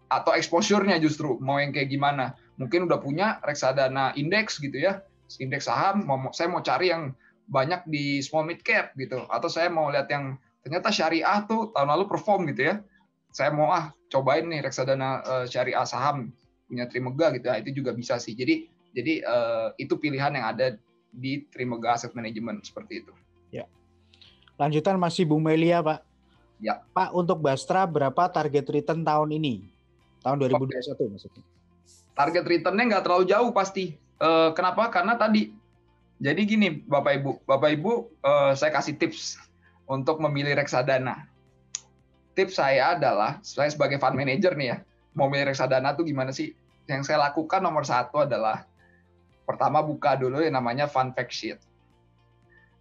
atau exposure-nya justru, mau yang kayak gimana. Mungkin udah punya reksadana indeks gitu ya, indeks saham, saya mau cari yang banyak di small mid cap gitu, atau saya mau lihat yang ternyata syariah tuh tahun lalu perform gitu ya, saya mau cobain nih reksadana syariah saham punya Trimegah gitu ya, itu juga bisa sih. Jadi itu pilihan yang ada di Trimegah Asset Management seperti itu. Ya. Lanjutan masih Bu Melia Pak. Ya. Pak untuk Bastra berapa target return tahun ini? Tahun 2021 maksudnya. Target returnnya nggak terlalu jauh pasti. Kenapa? Karena tadi. Jadi gini Bapak Ibu, saya kasih tips untuk memilih reksadana. Tips saya adalah, saya sebagai fund manager nih ya, mau milih reksadana tuh gimana sih? Yang saya lakukan nomor satu adalah, pertama buka dulu yang namanya fund fact sheet.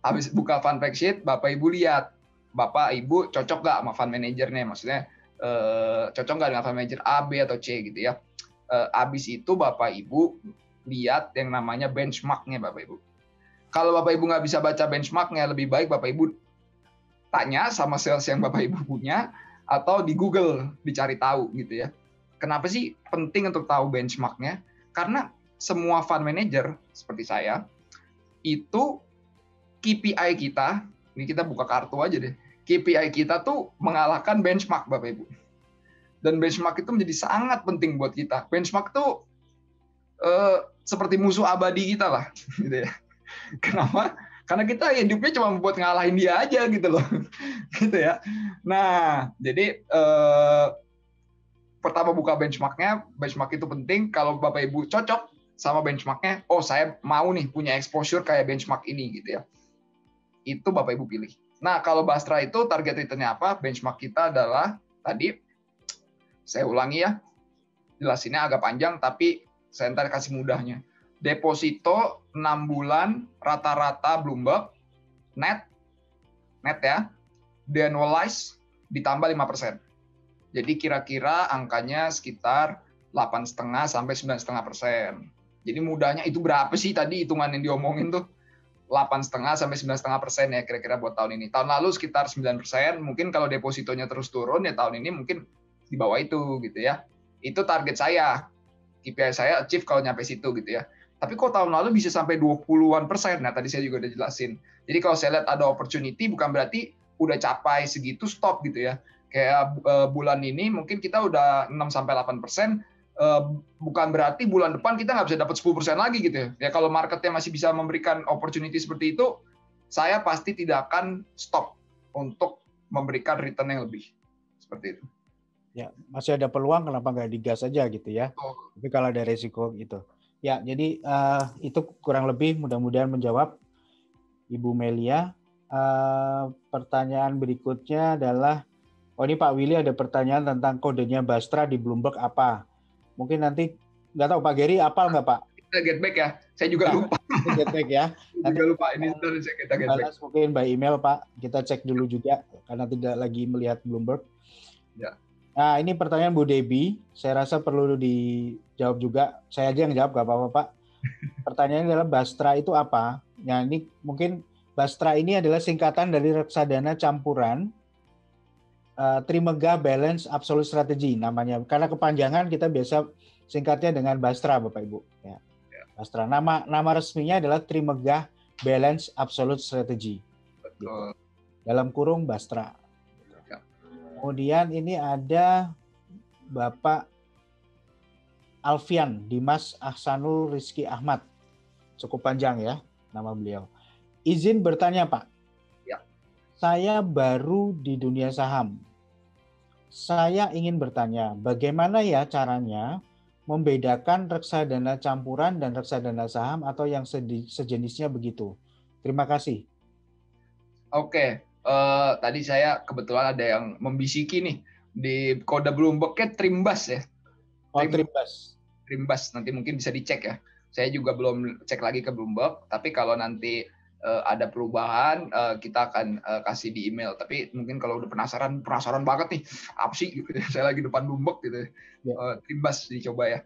Habis buka fund fact sheet, Bapak Ibu lihat, Bapak Ibu cocok nggak sama fund manager nih? Maksudnya, cocok nggak dengan fund manager A, B, atau C gitu ya. Habis itu Bapak Ibu lihat yang namanya benchmark-nya Bapak Ibu. Kalau Bapak Ibu nggak bisa baca benchmark-nya, lebih baik Bapak Ibu tanya sama sales yang Bapak Ibu punya, atau di Google dicari tahu gitu ya. Kenapa sih penting untuk tahu benchmarknya? Karena semua fund manager seperti saya itu KPI kita, ini kita buka kartu aja deh. KPI kita tuh mengalahkan benchmark, Bapak Ibu. Dan benchmark itu menjadi sangat penting buat kita. Benchmark tuh seperti musuh abadi kita lah, gitu ya. Kenapa? Karena kita hidupnya cuma buat ngalahin dia aja gitu loh, gitu ya. Nah, jadi pertama buka benchmarknya, benchmark itu penting. Kalau Bapak Ibu cocok sama benchmarknya, oh saya mau nih punya exposure kayak benchmark ini gitu ya. Itu Bapak Ibu pilih. Nah, kalau Bastra itu target return-nya apa? Benchmark kita adalah tadi, saya ulangi ya, jelasinnya agak panjang, tapi saya ntar kasih mudahnya. Deposito 6 bulan rata-rata Bloomberg, net ya, de-annualize ditambah 5%. Jadi kira-kira angkanya sekitar 8,5 sampai 9,5%. Jadi mudahnya itu berapa sih tadi hitungan yang diomongin tuh? 8,5 sampai 9,5% ya kira-kira buat tahun ini. Tahun lalu sekitar 9%, mungkin kalau depositonya terus turun ya tahun ini mungkin di bawah itu gitu ya. Itu target saya. KPI saya achieve kalau nyampe situ gitu ya. Tapi kok tahun lalu bisa sampai 20-an%. Nah, tadi saya juga udah jelasin. Jadi kalau saya lihat ada opportunity bukan berarti udah capai segitu stop gitu ya. Kayak bulan ini mungkin kita udah 6 sampai 8%, bukan berarti bulan depan kita nggak bisa dapat 10% lagi gitu ya. Ya kalau marketnya masih bisa memberikan opportunity seperti itu, saya pasti tidak akan stop untuk memberikan return yang lebih. Seperti itu. Ya, masih ada peluang, kenapa nggak digas aja gitu ya. Tapi kalau ada resiko gitu. Ya, jadi itu kurang lebih mudah-mudahan menjawab Ibu Melia. Pertanyaan berikutnya adalah, oh ini Pak Willy ada pertanyaan tentang kodenya Bastra di Bloomberg apa? Mungkin nanti, nggak tahu Pak Gary apal nggak Pak? Kita get back ya, saya juga lupa. Get back ya. Nanti juga lupa ini kita get back. Mungkin by email Pak, kita cek dulu juga karena tidak lagi melihat Bloomberg. Ya. Nah ini pertanyaan Bu Debbie, saya rasa perlu dijawab juga. Saya aja yang jawab, nggak apa-apa Pak. Pertanyaannya adalah Bastra itu apa? Nah ini mungkin Bastra ini adalah singkatan dari reksadana campuran Trimegah Balance Absolute Strategy namanya. Karena kepanjangan kita biasa singkatnya dengan Bastra Bapak Ibu. Ya. Bastra. Nama resminya adalah Trimegah Balance Absolute Strategy. Gitu. Dalam kurung Bastra. Kemudian ini ada Bapak Alfian Dimas Ahsanul Rizky Ahmad. Cukup panjang ya nama beliau. Izin bertanya Pak. Ya. Saya baru di dunia saham. Saya ingin bertanya, bagaimana ya caranya membedakan reksadana campuran dan reksadana saham atau yang sejenisnya begitu? Terima kasih. Oke. Tadi saya kebetulan ada yang membisiki nih di kode Bloomberg-nya Trimbas ya. Trimbas nanti mungkin bisa dicek ya. Saya juga belum cek lagi ke Bloomberg, tapi kalau nanti ada perubahan kita akan kasih di email. Tapi mungkin kalau udah penasaran banget nih apa sih gitu ya. Saya lagi depan Bloomberg gitu. Ya. Trimbas dicoba ya.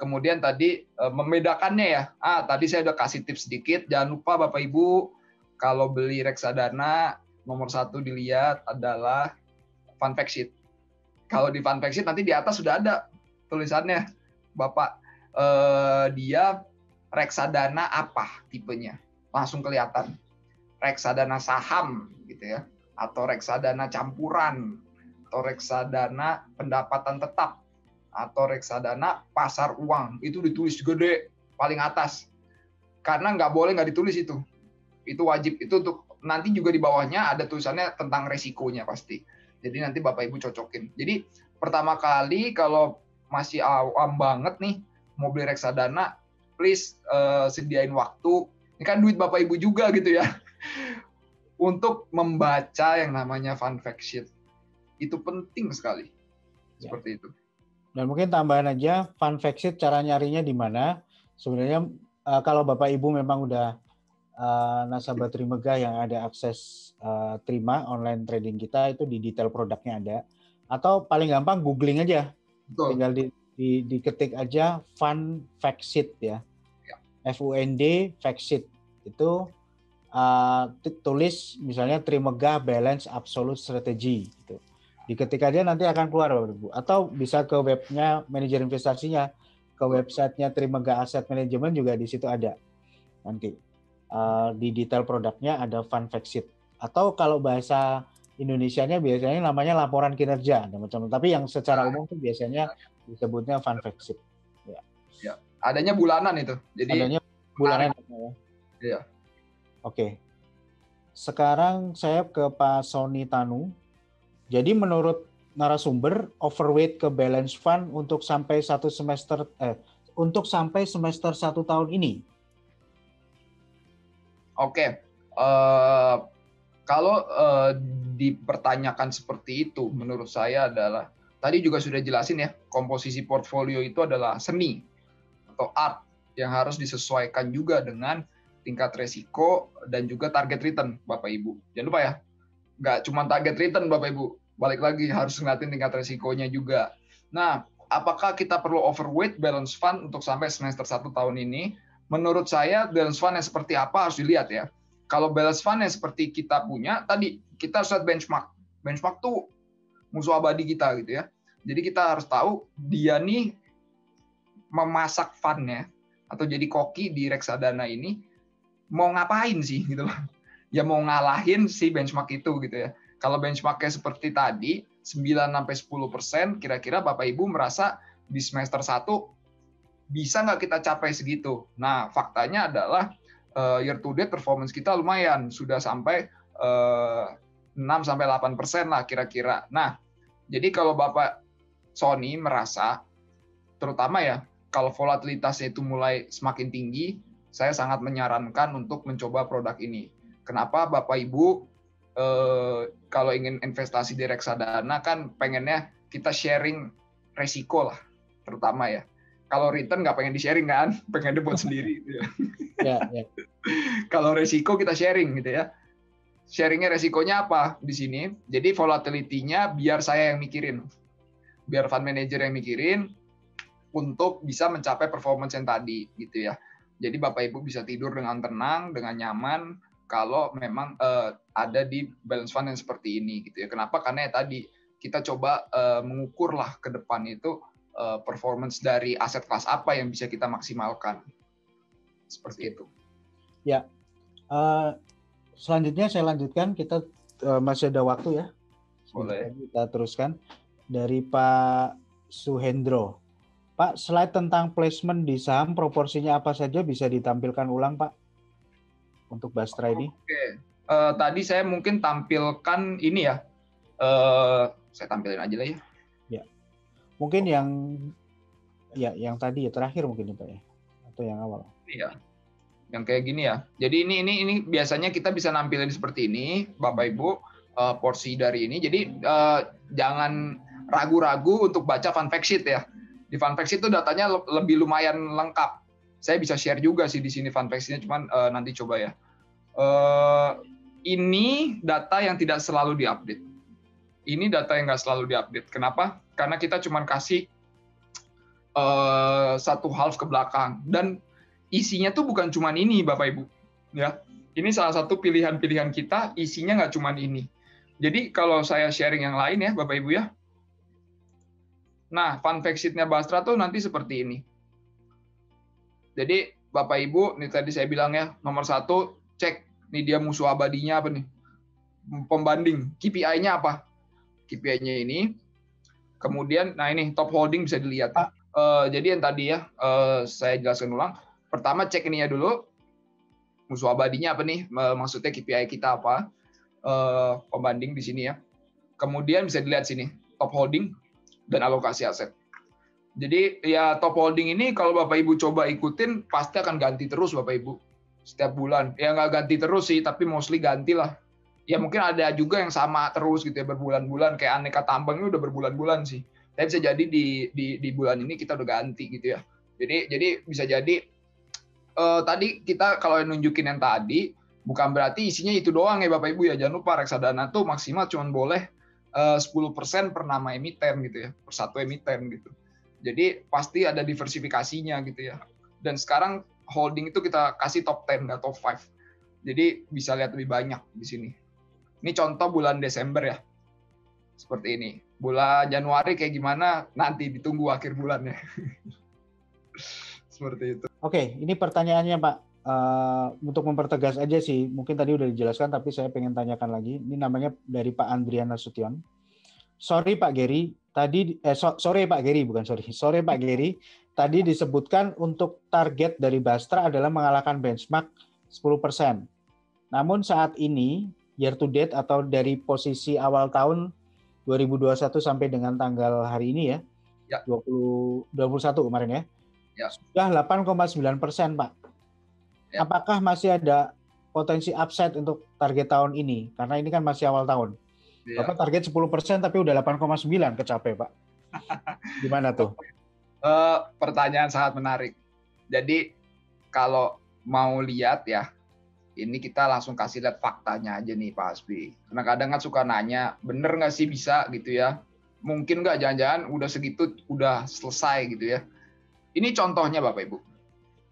Kemudian tadi membedakannya ya. Tadi saya udah kasih tips sedikit. Jangan lupa Bapak Ibu kalau beli reksadana nomor 1 dilihat adalah fund fact sheet. Kalau di fund fact sheet nanti di atas sudah ada tulisannya, Bapak, dia reksadana apa tipenya, langsung kelihatan. Reksadana saham gitu ya, atau reksadana campuran, atau reksadana pendapatan tetap, atau reksadana pasar uang. Itu ditulis gede paling atas. Karena nggak boleh nggak ditulis itu. Itu wajib, itu untuk nanti juga di bawahnya ada tulisannya tentang resikonya pasti. Jadi nanti Bapak Ibu cocokin. Jadi pertama kali kalau masih awam banget nih mau beli reksadana, please sediain waktu. Ini kan duit Bapak Ibu juga gitu ya. Untuk membaca yang namanya fund fact sheet. Itu penting sekali. Seperti itu. Dan mungkin tambahan aja, fund fact sheet cara nyarinya di mana? Sebenarnya kalau Bapak Ibu memang udah nasabah Trimegah yang ada akses terima online trading kita, itu di detail produknya ada. Atau paling gampang googling aja. Betul. Tinggal diketik aja fund fact sheet ya. FUND fact sheet. Itu tulis misalnya Trimegah Balance Absolute Strategy gitu. Di ketika dia nanti akan keluar Bapak Ibu. Atau bisa ke webnya manajer investasinya, ke websitenya Trimegah Asset Management juga di situ ada nanti. Di detail produknya ada fund fact sheet. Atau kalau bahasa Indonesianya biasanya namanya laporan kinerja, ada macam. Tapi yang secara umum tuh biasanya disebutnya fund fact sheet. Ya. Ya. Adanya bulanan itu. Jadi adanya bulanan. Ya. Oke. Sekarang saya ke Pak Sony Tanu. Jadi menurut narasumber, overweight ke balance fund untuk sampai semester 1 tahun ini. Oke. Kalau dipertanyakan seperti itu, menurut saya adalah tadi juga sudah jelasin ya, komposisi portfolio itu adalah seni atau art yang harus disesuaikan juga dengan tingkat resiko dan juga target return, Bapak Ibu. Jangan lupa ya, nggak cuma target return, Bapak Ibu. Balik lagi harus ngeliatin tingkat resikonya juga. Nah, apakah kita perlu overweight balance fund untuk sampai semester 1 tahun ini? Menurut saya balance fund yang seperti apa harus dilihat ya. Kalau balance fund yang seperti kita punya, tadi kita harus lihat benchmark. Benchmark tuh musuh abadi kita gitu ya. Jadi kita harus tahu dia nih memasak fundnya atau jadi koki di reksadana ini mau ngapain sih gitu loh. Ya mau ngalahin si benchmark itu gitu ya. Kalau benchmarknya seperti tadi 9-10%, kira-kira Bapak Ibu merasa di semester 1 bisa nggak kita capai segitu? Nah, faktanya adalah year to date performance kita lumayan, sudah sampai 6-8% lah kira-kira. Nah, jadi kalau Bapak Sony merasa, terutama ya, kalau volatilitasnya itu mulai semakin tinggi, saya sangat menyarankan untuk mencoba produk ini. Kenapa Bapak Ibu kalau ingin investasi di reksadana kan pengennya kita sharing resiko lah, terutama ya. Kalau return nggak pengen di-sharing kan, pengen buat sendiri. Gitu ya. Ya. Kalau resiko kita sharing gitu ya. Sharingnya resikonya apa di sini? Jadi volatility-nya biar saya yang mikirin, biar fund manager yang mikirin untuk bisa mencapai performance yang tadi gitu ya. Jadi Bapak Ibu bisa tidur dengan tenang, dengan nyaman kalau memang ada di balance fund yang seperti ini gitu ya. Kenapa? Karena ya tadi kita coba mengukur lah ke depan itu performance dari aset kelas apa yang bisa kita maksimalkan. Seperti itu. Ya. Selanjutnya saya lanjutkan, kita masih ada waktu ya. Boleh. Kita teruskan dari Pak Suhendro. Pak, slide tentang placement di saham proporsinya apa saja bisa ditampilkan ulang, Pak? Untuk Bastra ini. Oke. Tadi saya mungkin tampilkan ini ya. Saya tampilin aja lah ya. Ya. Mungkin yang tadi ya, terakhir mungkin Pak ya. Atau yang awal. Iya. Yang kayak gini ya. Jadi ini biasanya kita bisa nampilin seperti ini, Bapak Ibu, porsi dari ini. Jadi jangan ragu-ragu untuk baca fund fact sheet ya. Di fund fact sheet itu datanya lebih lumayan lengkap. Saya bisa share juga sih di sini fund fact sheet-nya, cuman nanti coba ya. Ini data yang tidak selalu diupdate. Ini data yang nggak selalu diupdate. Kenapa? Karena kita cuma kasih satu half ke belakang. Dan isinya tuh bukan cuma ini, Bapak Ibu. Ya, ini salah satu pilihan-pilihan kita, isinya nggak cuma ini. Jadi kalau saya sharing yang lain ya, Bapak Ibu ya. Nah, fund fact sheet-nya Bastra tuh nanti seperti ini. Jadi Bapak Ibu, ini tadi saya bilang ya, nomor 1, cek nih dia musuh abadinya apa nih? Pembanding, KPI-nya apa? KPI-nya ini. Kemudian, nah ini top holding bisa dilihat. Jadi yang tadi ya, saya jelaskan ulang. Pertama cek ininya dulu, musuh abadinya apa nih? Maksudnya KPI kita apa? Pembanding di sini ya. Kemudian bisa dilihat sini, top holding dan alokasi aset. Jadi ya top holding ini kalau Bapak Ibu coba ikutin pasti akan ganti terus Bapak Ibu setiap bulan. Ya nggak ganti terus sih, tapi mostly ganti lah. Ya mungkin ada juga yang sama terus gitu ya berbulan-bulan, kayak aneka tambang ini udah berbulan-bulan sih. Tapi bisa jadi di bulan ini kita udah ganti gitu ya. Jadi bisa jadi tadi kita kalau nunjukin yang tadi bukan berarti isinya itu doang ya Bapak Ibu ya. Jangan lupa reksadana tuh maksimal cuma boleh 10% per nama emiten gitu ya, per satu emiten gitu. Jadi pasti ada diversifikasinya gitu ya. Dan sekarang holding itu kita kasih top 10 nggak top 5. Jadi bisa lihat lebih banyak di sini. Ini contoh bulan Desember ya. seperti ini. Bulan Januari kayak gimana nanti ditunggu akhir bulannya. Seperti itu. Oke, ini pertanyaannya Pak. Untuk mempertegas aja sih, mungkin tadi udah dijelaskan, tapi saya pengen tanyakan lagi. Ini namanya dari Pak Andrian Nasution. Sorry Pak Gary, tadi sore Pak Gary, bukan sorry. Sore Pak Gary, tadi disebutkan untuk target dari Bastra adalah mengalahkan benchmark 10%. Namun saat ini year to date atau dari posisi awal tahun 2021 sampai dengan tanggal hari ini ya, 2021 kemarin ya, sudah 8,9%, Pak. Ya. Apakah masih ada potensi upside untuk target tahun ini? Karena ini kan masih awal tahun. Ya. Bapak target 10% tapi udah 8,9 kecapai, Pak. Gimana tuh? Pertanyaan sangat menarik. Jadi kalau mau lihat ya, ini kita langsung kasih lihat faktanya aja nih Pak Hasbi. Karena kadang kan suka nanya, bener nggak sih bisa gitu ya? Mungkin nggak jangan-jangan udah segitu udah selesai gitu ya? Ini contohnya Bapak Ibu.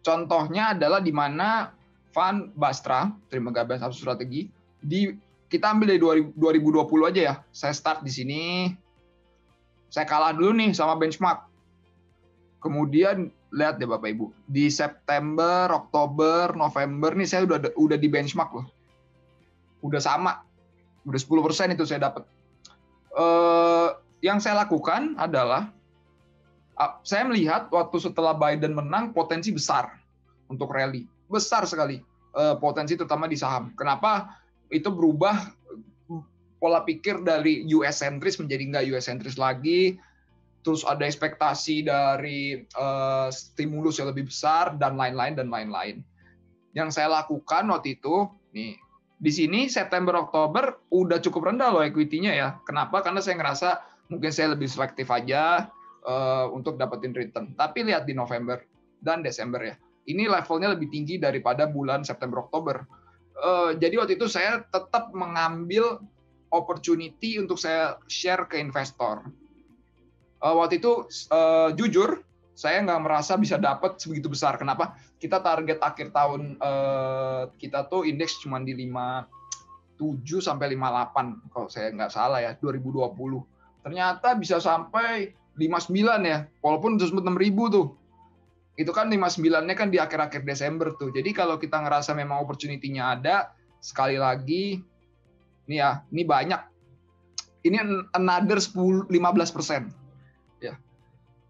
Contohnya adalah di mana fund Bastra, Trimegah Best Strategi, kita ambil dari 2020 aja ya. Saya start di sini, saya kalah dulu nih sama benchmark. Kemudian lihat deh Bapak Ibu, di September, Oktober, November nih saya udah di benchmark loh. Udah sama. Udah 10% itu saya dapat. Yang saya lakukan adalah saya melihat waktu setelah Biden menang potensi besar untuk rally. Besar sekali potensi terutama di saham. Kenapa? Itu berubah pola pikir dari US sentris menjadi nggak US sentris lagi. Terus ada ekspektasi dari stimulus yang lebih besar dan lain-lain. Yang saya lakukan waktu itu, nih di sini September Oktober udah cukup rendah loh equity-nya ya. Kenapa? Karena saya ngerasa mungkin saya lebih selektif aja untuk dapetin return. Tapi lihat di November dan Desember ya, ini levelnya lebih tinggi daripada bulan September Oktober. Jadi waktu itu saya tetap mengambil opportunity untuk saya share ke investor. Waktu itu jujur saya nggak merasa bisa dapat sebegitu besar. Kenapa? Kita target akhir tahun kita tuh indeks cuma di 57 sampai 58 kalau saya nggak salah ya 2020. Ternyata bisa sampai 59 ya, walaupun sempat 6.000 tuh. Itu kan 59-nya kan di akhir-akhir Desember tuh. Jadi kalau kita ngerasa memang opportunity-nya ada, sekali lagi, nih ya, ini banyak. Ini another 15%. Ya.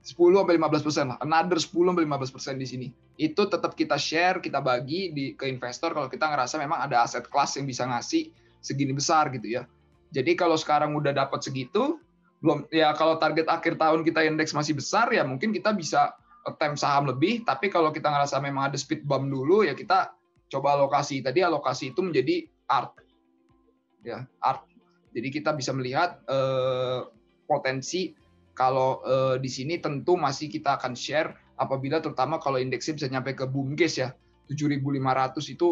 10-15% lah, another 10-15% di sini. Itu tetap kita share, kita bagi ke investor kalau kita ngerasa memang ada aset kelas yang bisa ngasih segini besar gitu ya. Jadi kalau sekarang udah dapat segitu, belum ya kalau target akhir tahun kita indeks masih besar ya mungkin kita bisa attempt saham lebih, tapi kalau kita ngerasa memang ada speed bump dulu ya kita coba alokasi. Tadi alokasi itu menjadi art. Ya, art. Jadi kita bisa melihat potensi kalau di sini tentu masih kita akan share apabila terutama kalau indeksnya bisa nyampe ke boom case ya 7.500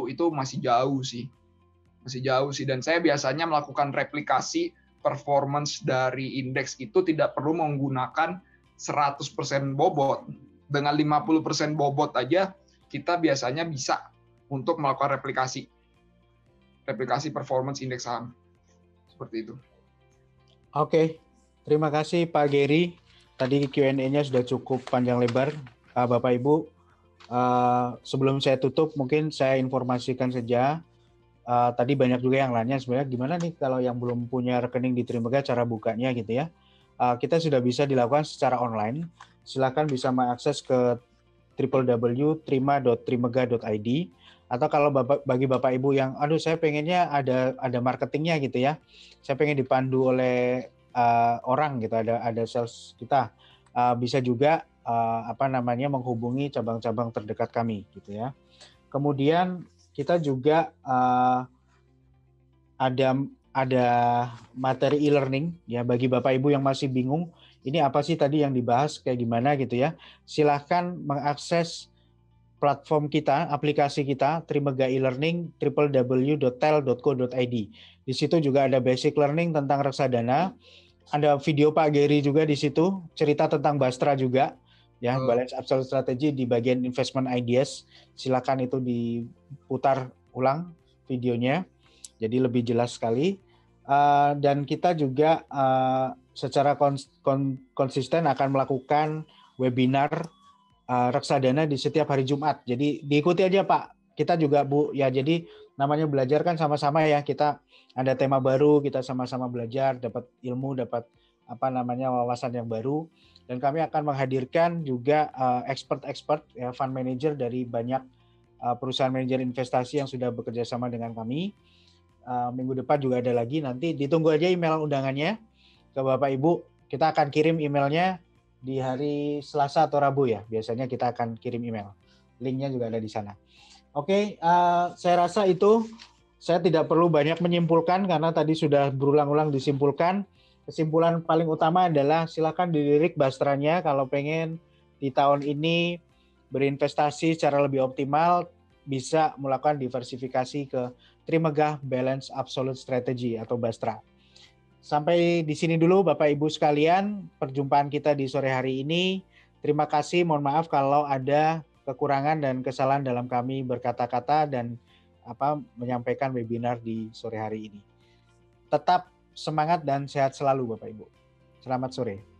itu masih jauh sih. Masih jauh sih dan saya biasanya melakukan replikasi performance dari indeks itu tidak perlu menggunakan 100% bobot. Dengan 50% bobot aja kita biasanya bisa untuk melakukan replikasi performance indeks saham. Seperti itu. Oke. Terima kasih Pak Gary. Tadi Q&A-nya sudah cukup panjang lebar. Bapak Ibu, sebelum saya tutup mungkin saya informasikan saja. Tadi banyak juga yang nanya sebenarnya gimana nih kalau yang belum punya rekening di Trimegah cara bukanya gitu ya. Kita sudah bisa dilakukan secara online. Silakan bisa mengakses ke www.trima.trimegah.id atau kalau bagi Bapak Ibu yang aduh saya pengennya ada marketingnya gitu ya. Saya pengen dipandu oleh orang gitu, ada sales kita. Bisa juga menghubungi cabang-cabang terdekat kami gitu ya. Kemudian kita juga ada materi e-learning ya bagi Bapak Ibu yang masih bingung ini apa sih tadi yang dibahas kayak gimana gitu ya. Silahkan mengakses platform kita, aplikasi kita Trimegah e-learning www.tel.co.id. Di situ juga ada basic learning tentang reksadana, ada video Pak Gary juga di situ, cerita tentang Bastra juga. Ya, balance absolute strategy di bagian investment ideas. Silakan itu diputar ulang videonya. Jadi lebih jelas sekali. Dan kita juga secara konsisten akan melakukan webinar reksadana di setiap hari Jumat. Jadi diikuti aja Pak. Kita juga Bu, ya jadi namanya belajar kan sama-sama ya. Kita ada tema baru, kita sama-sama belajar, dapat ilmu, dapat wawasan yang baru. Dan kami akan menghadirkan juga expert-expert ya, fund manager dari banyak perusahaan manajer investasi yang sudah bekerja sama dengan kami. Minggu depan juga ada lagi, nanti ditunggu aja email undangannya ke Bapak Ibu. Kita akan kirim emailnya di hari Selasa atau Rabu ya. Biasanya kita akan kirim email. Linknya juga ada di sana. Oke, saya rasa itu saya tidak perlu banyak menyimpulkan karena tadi sudah berulang-ulang disimpulkan. Kesimpulan paling utama adalah silakan dilirik bastranya kalau pengen di tahun ini berinvestasi secara lebih optimal, bisa melakukan diversifikasi ke Trimegah Balance Absolute Strategy atau Bastra. Sampai di sini dulu Bapak Ibu sekalian perjumpaan kita di sore hari ini. Terima kasih, mohon maaf kalau ada kekurangan dan kesalahan dalam kami berkata-kata dan menyampaikan webinar di sore hari ini. Tetap semangat dan sehat selalu Bapak Ibu. Selamat sore.